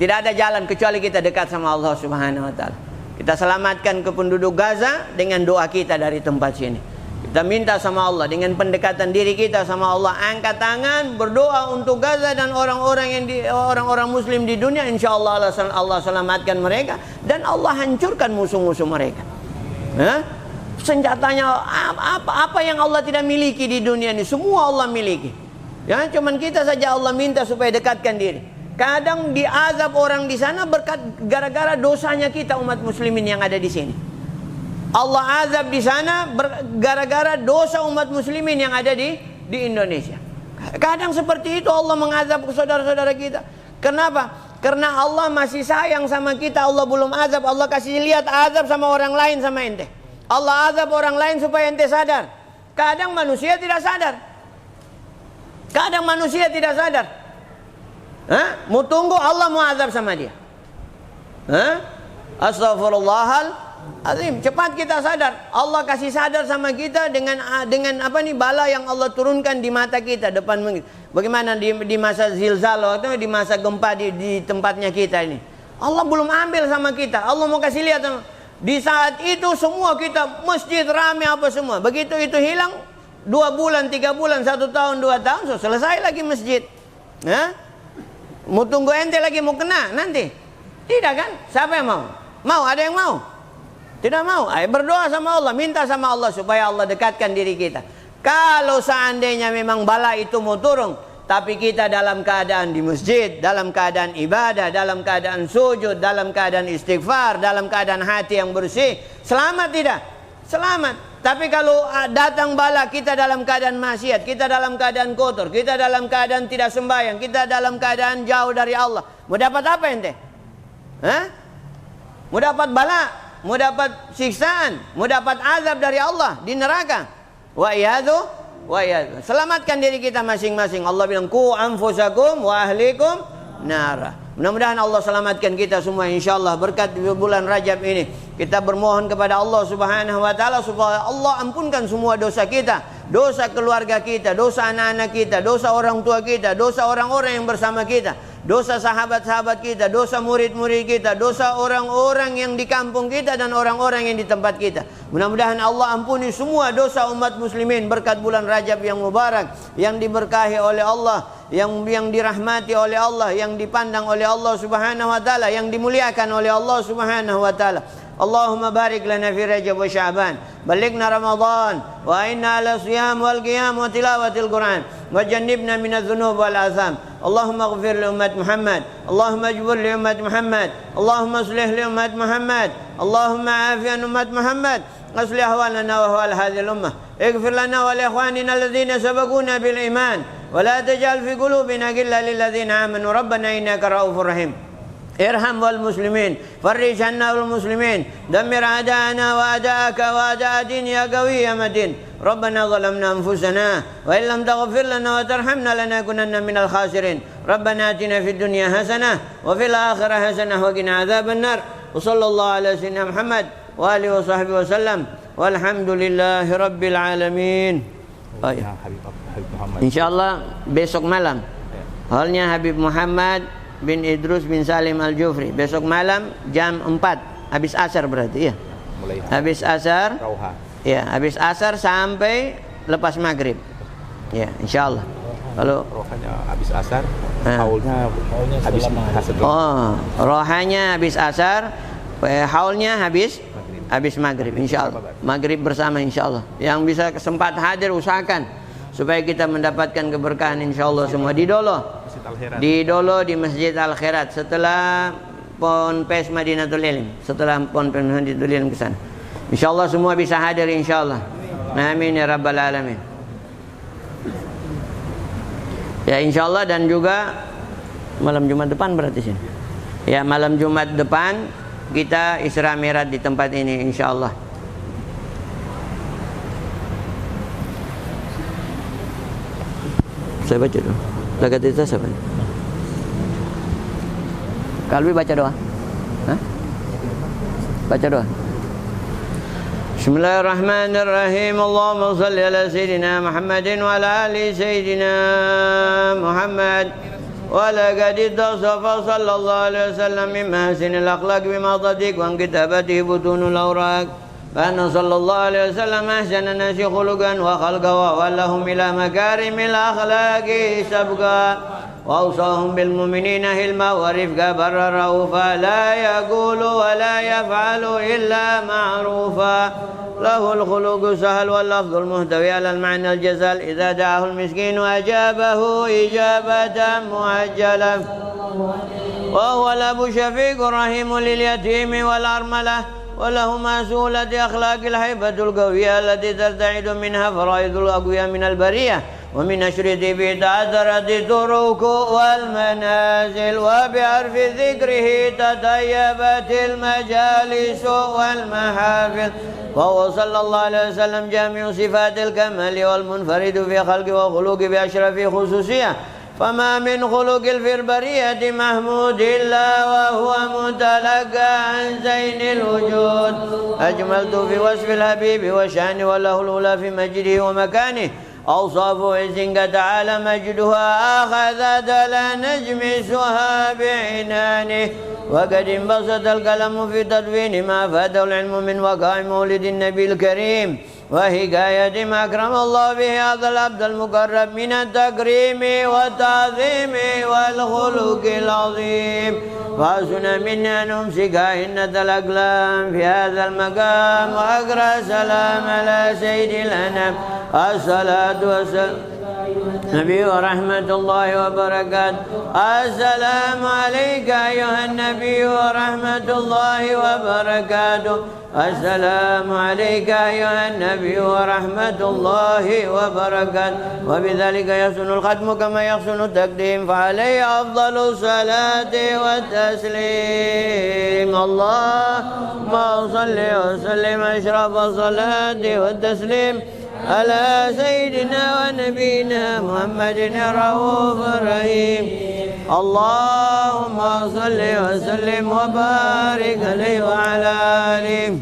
Tidak ada jalan kecuali kita dekat sama Allah Subhanahu wa taala. Kita selamatkan ke penduduk Gaza dengan doa kita dari tempat sini. Kita minta sama Allah dengan pendekatan diri kita sama Allah, angkat tangan berdoa untuk Gaza dan orang-orang muslim di dunia. Insyaallah Allah selamatkan mereka dan Allah hancurkan musuh-musuh mereka. Senjatanya apa yang Allah tidak miliki di dunia ini semua Allah miliki. Ya, cuman kita saja Allah minta supaya dekatkan diri. Kadang diazab orang di sana gara-gara dosanya kita umat muslimin yang ada di sini. Allah azab di sana gara-gara dosa umat muslimin yang ada di Indonesia. Kadang seperti itu Allah mengazab saudara-saudara kita. Kenapa? Karena Allah masih sayang sama kita. Allah belum azab. Allah kasih lihat azab sama orang lain sama ente. Allah azab orang lain supaya ente sadar. Kadang manusia tidak sadar. Mau tunggu Allah mau azab sama dia. Astaghfirullahaladzim. Cepat kita sadar. Allah kasih sadar sama kita dengan bala yang Allah turunkan di mata kita depan. Bagaimana di masa zilzal atau di masa gempa di tempatnya kita ini. Allah belum ambil sama kita. Allah mau kasih lihat sama. Di saat itu semua kita masjid ramai apa semua. Begitu itu hilang 2 bulan, 3 bulan, 1 tahun, 2 tahun, so selesai lagi masjid. Mau tunggu ente lagi mau kena nanti? Tidak kan? Siapa yang mau? Ada yang mau? Tidak mau. Berdoa sama Allah, minta sama Allah supaya Allah dekatkan diri kita. Kalau seandainya memang bala itu mau turun, tapi kita dalam keadaan di masjid, dalam keadaan ibadah, dalam keadaan sujud, dalam keadaan istighfar, dalam keadaan hati yang bersih, selamat tidak? Selamat. Tapi kalau datang bala, kita dalam keadaan maksiat, kita dalam keadaan kotor, kita dalam keadaan tidak sembahyang, kita dalam keadaan jauh dari Allah, mau dapat apa ente? Hah? Mau dapat bala, mau dapat siksaan, mau dapat azab dari Allah di neraka. Wa iyadzu wa iyadzu. Selamatkan diri kita masing-masing. Allah bilang qu anfusakum wa ahlikum nara. Mudah-mudahan Allah selamatkan kita semua insyaallah berkat bulan Rajab ini. Kita bermohon kepada Allah Subhanahu wa taala supaya Allah ampunkan semua dosa kita, dosa keluarga kita, dosa anak-anak kita, dosa orang tua kita, dosa orang-orang yang bersama kita, dosa sahabat-sahabat kita, dosa murid-murid kita, dosa orang-orang yang di kampung kita dan orang-orang yang di tempat kita. Mudah-mudahan Allah ampuni semua dosa umat muslimin berkat bulan Rajab yang mubarak, yang diberkahi oleh Allah, yang dirahmati oleh Allah, yang dipandang oleh Allah Subhanahu wa taala, yang dimuliakan oleh Allah Subhanahu wa taala. Allahumma barik lana fi Rajab wa Sya'ban, balighna Ramadan wa inna ala siyam wal qiyam wa tilawatil Quran wa jannibna minadz dzunub wal atham. Allahumma ighfir li ummat Muhammad, Allahumma ajbur li ummat Muhammad, Allahumma aslih li ummat Muhammad, Allahumma afi an ummat Muhammad, aslih ahwalana wa ahwal hadhihi al-ummah. Ighfir lana wa li ikhwanina alladhina sabaquna bil iman wa la taj'al fi qulubina ghillan lil ladzina amanu rabbana innaka ra'ufur rahim. ارحم والمسلمين فرج عنا والمسلمين دمر أعداءنا وأعداءك وأعداء دين يا قوي يا متين ربنا ظلمنا أنفسنا وإن لم تغفر لنا وترحمنا لنكونن من الخاسرين ربنا آتنا في الدنيا حسنة وفي الآخرة حسنة وقنا عذاب النار وصلى الله على سيدنا محمد وآله وصحبه وسلم والحمد لله رب العالمين. Insyaallah besok malam halnya Habib Muhammad bin Idrus bin Salim Al-Jufri. Besok malam jam 4 habis asar berarti ya. Mulai habis asar. Rauha. Ya, habis asar sampai lepas maghrib. Ya, insyaallah. Kalau rohanya habis asar, haulnya habis asar. Oh, rohanya habis asar, haulnya habis maghrib insyaallah. Maghrib bersama insyaallah. Yang bisa sempat hadir usahakan supaya kita mendapatkan keberkahan insyaallah semua di Dolo di Masjid Al-Khairat setelah Ponpes Madinatul Ilm, setelah Ponpes Madinatul Ilm ke sana. Insyaallah semua bisa hadir insyaallah. Amin ya rabbal alamin. Ya insyaallah, dan juga malam Jumat depan berarti sih. Ya malam Jumat depan kita Isra Mi'raj di tempat ini insyaallah. Saya baca dulu. Lagat itu siapa? Kalbi baca doa. Hah? Baca doa. Bismillahirrahmanirrahim. Allahumma salli ala Sayyidina Muhammadin wa ala ali Sayyidina Muhammad. Wa laqad ittasafa sallallahu alaihi wasallam min mahsinil akhlaq bima tadiq wa kitabatihi butunul awraq. Karena sallallahu alaihi wasallam ahsana nasi khuluqan wa khalqa wa wallahum ila makarimil akhlaqi sabqa wa awsahum bil mu'minina hilma wa rifqa barra raufa la yaqulu wa la yaf'alu illa ma'rufa lahul khuluqu sahal wal lafzul muhtawi ala al ma'na al jazal idza da'ahu al miskinu ajabahu ijabatan muajjalah wa huwa labu syafiqur rahimu lil yatimi wal armalah ولهما سهولة أخلاق الهيبة القوية التي ترتعد منها فرائض الأقوياء من البرية ومن أشرط بتعثرت الطرق والمنازل وبعرف ذكره تطيبت المجالس والمحافل وهو صلى الله عليه وسلم جامع صفات الكمال والمنفرد في خلق وخلق بأشرف خصوصية فما من خلق الفربرية محمود إلا وهو متلقى عن زين الوجود أجملت في وصف الحبيب وشأنه وله الأولى في مجده ومكانه أوصاف عز تعالى مجدها أخذت على نجم سها بعنانه وقد انبسط الكلام في تدوين ما فاته العلم من وقائع مولد النبي الكريم وحكاية ما أكرم الله به هذا العبد المقرب من التكريم والتعظيم والخلق العظيم. فحسن منا أن نمسك هنة الأقلام في هذا المقام وأقرأ سلام على سيد الأنام. الصلاة والسلام نبي ورحمة الله وبركاته. السلام عليك أيها النبي ورحمة الله وبركاته. السلام عليك أيها النبي ورحمة الله وبركاته. وبذلك يحسن الختم كما يحسن التقديم، فعليه أفضل الصلاة والتسليم. اللهم صل وسلم أشرف الصلاة والتسليم على سيدنا ونبينا محمد الرؤوف الرحيم. اللهم صل وسلم وبارك عليه وعلى آله.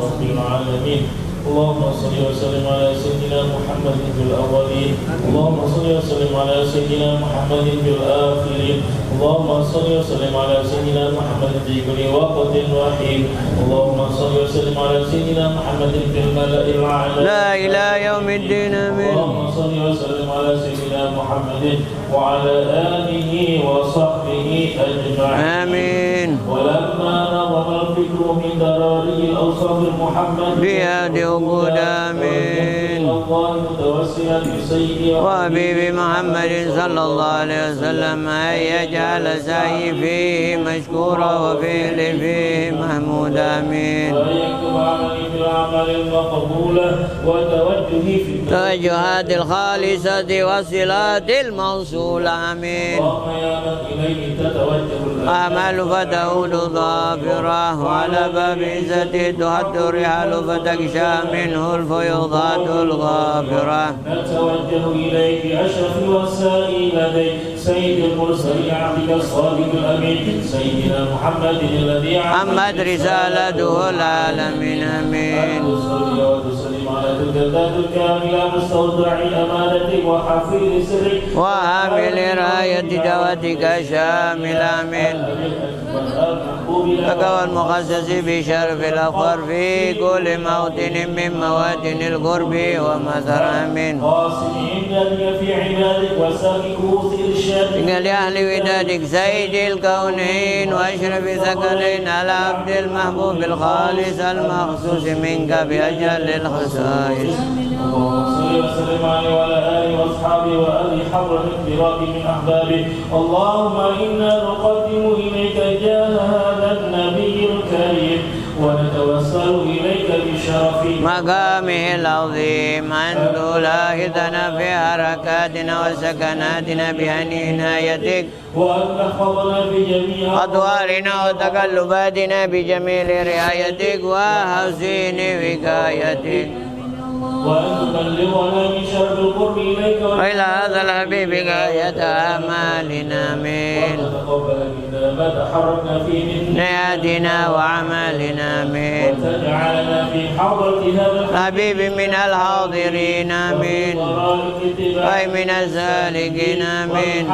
رب العالمين. اللهم صل وسلم على سيدنا محمد في الأولين. اللهم صل وسلم على سيدنا محمد في الآخرين. اللهم صل وسلم على سيدنا محمد في كل وقت وحين. اللهم صل وسلم على سيدنا محمد في الملأ الأعلى لا إلى يوم الدين. آمين. اللهم صل وسلم على سيدنا محمد وعلى آله وصحبه أجمعين. آمين. ولما نظم الفكر من دراري الأوصاف المحمدية بيد وجود. آمين. الله متوسلا بسيدي وحبيب محمد صلى الله عليه وسلم أن يجعل سعي فيه مشكورا وفعل فيه محمود. آمين. وأن يكتب عملي في الأعمال المقبولة وتوجهي في التوجهات الخالصة والصلات الموصولة. آمين. اللهم يا من إليه تتوجه أعمال فتعود ظافرة، وعلى باب عزته تهد الرحال فتكشى منه الفيوضات الغافرة. نتوجه إليك أشرف الوسائل لديك سيد المرسلين عبدك الصادق الأمين سيدنا محمد الذي عمت رسالته العالمين. آمين. صلي وسلم على تلك الذات الكاملة مستودع أمانتك وحفيظ سرك وحامل راية جواتك شامل. آمين. فكوى المخصص بشرف الأخر في كل موطن من مواطن القرب ومثر. آمين. قاسم إمدادك في عبادك وساق كؤوس إرشادك لأهل ودادك سيد الكونين وأشرف ثقلين على عبد المحبوب الخالص المخصوص منك بأجل الخصائص. اللهم صل وسلم عليه وعلى آله وأصحابه وآل حضرة اقتراب من أحبابه. اللهم إنا نقدم إليك جاه هذا النبي الكريم ونتوسل إليك بشرف مقامه العظيم أن تلاحظنا في حركاتنا وسكناتنا بعين عنايتك، وأن تحفظنا بجميع أطوارنا وتقلباتنا بجميل رعايتك وحسين وقايتك، وأن تبلغنا من شر القرب إليك وإلى هذا الحبيب غاية آمالنا. آمين. وتقبل منا ما تحركنا فيه من نياتنا وأعمالنا. آمين. وتجعلنا في حضرة هذا حبيب من الحاضرين. آمين. أي من السالكين. آمين.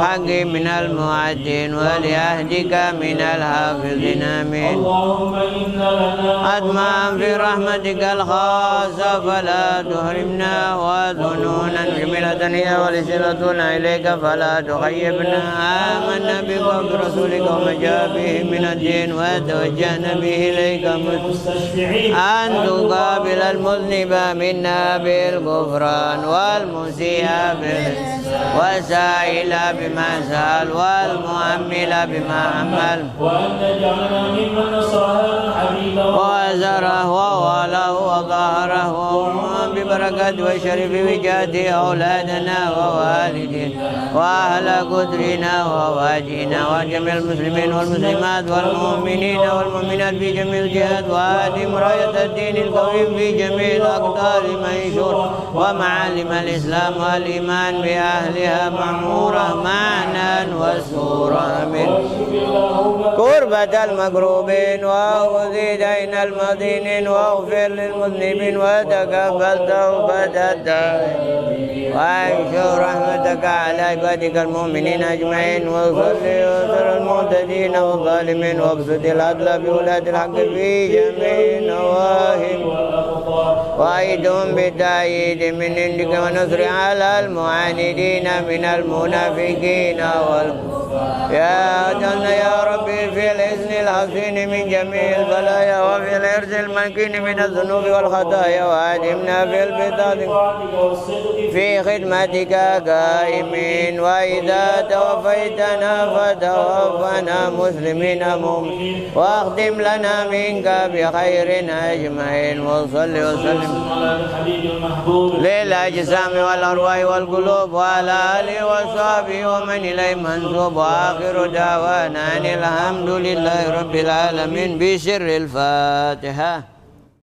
حق من المعدين ولعهدك من الحافظين. آمين. اللهم إن لنا أطمعا في رحمتك الخاصة فلا تحرمنا، وذنونا جميلة هي ورسالتنا إليك فلا تخيبنا. آمنا بقول رسولك وما جاء به من الدين وتوجهنا به إليك مستشفعين أن تقابل المذنب منا بالغفران والمسيء والسائل بما سأل والمؤمل بما عمل، وأن تجعلنا ممن نصر هذا الحبيب وأزره ووالاه وظهره وعموما ببركة وشرف وجاته أولادنا ووالدينا وأهل قدرنا وواجينا وجميع المسلمين والمسلمات والمؤمنين والمؤمنات في جميع الجهات، وآدم راية الدين القويم في جميع الأقطار منشور، ومعالم الإسلام والإيمان بأهلها معمورة معنا وسورة. آمين. قربة المكروبين وأخذ دين المدينين واغفر للمذنبين وتقبل توبة التائبين وانشر رحمتك على عبادك المؤمنين أجمعين وصل وسر المعتدين والظالمين وابسط العدل بولاة الحق في جميع النواحي وأيدهم بالتأييد من عندك ونصر على المعاندين من المنافقين يا أجلنا يا ربي في الحسن الحسين من جميع البلايا وفي الحرز المكين من الذنوب والخطايا وأدمنا في البطاق في خدمتك قائمين وإذا توفيتنا فتوفنا مسلمين مؤمنين واختم لنا منك بخير أجمعين وصل وسلم للأجسام والأرواح والقلوب وعلى آله وصحبه ومن إليه منسوب وآخر دعوانا أن الحمد لله رب العالمين بسر الفاتحة.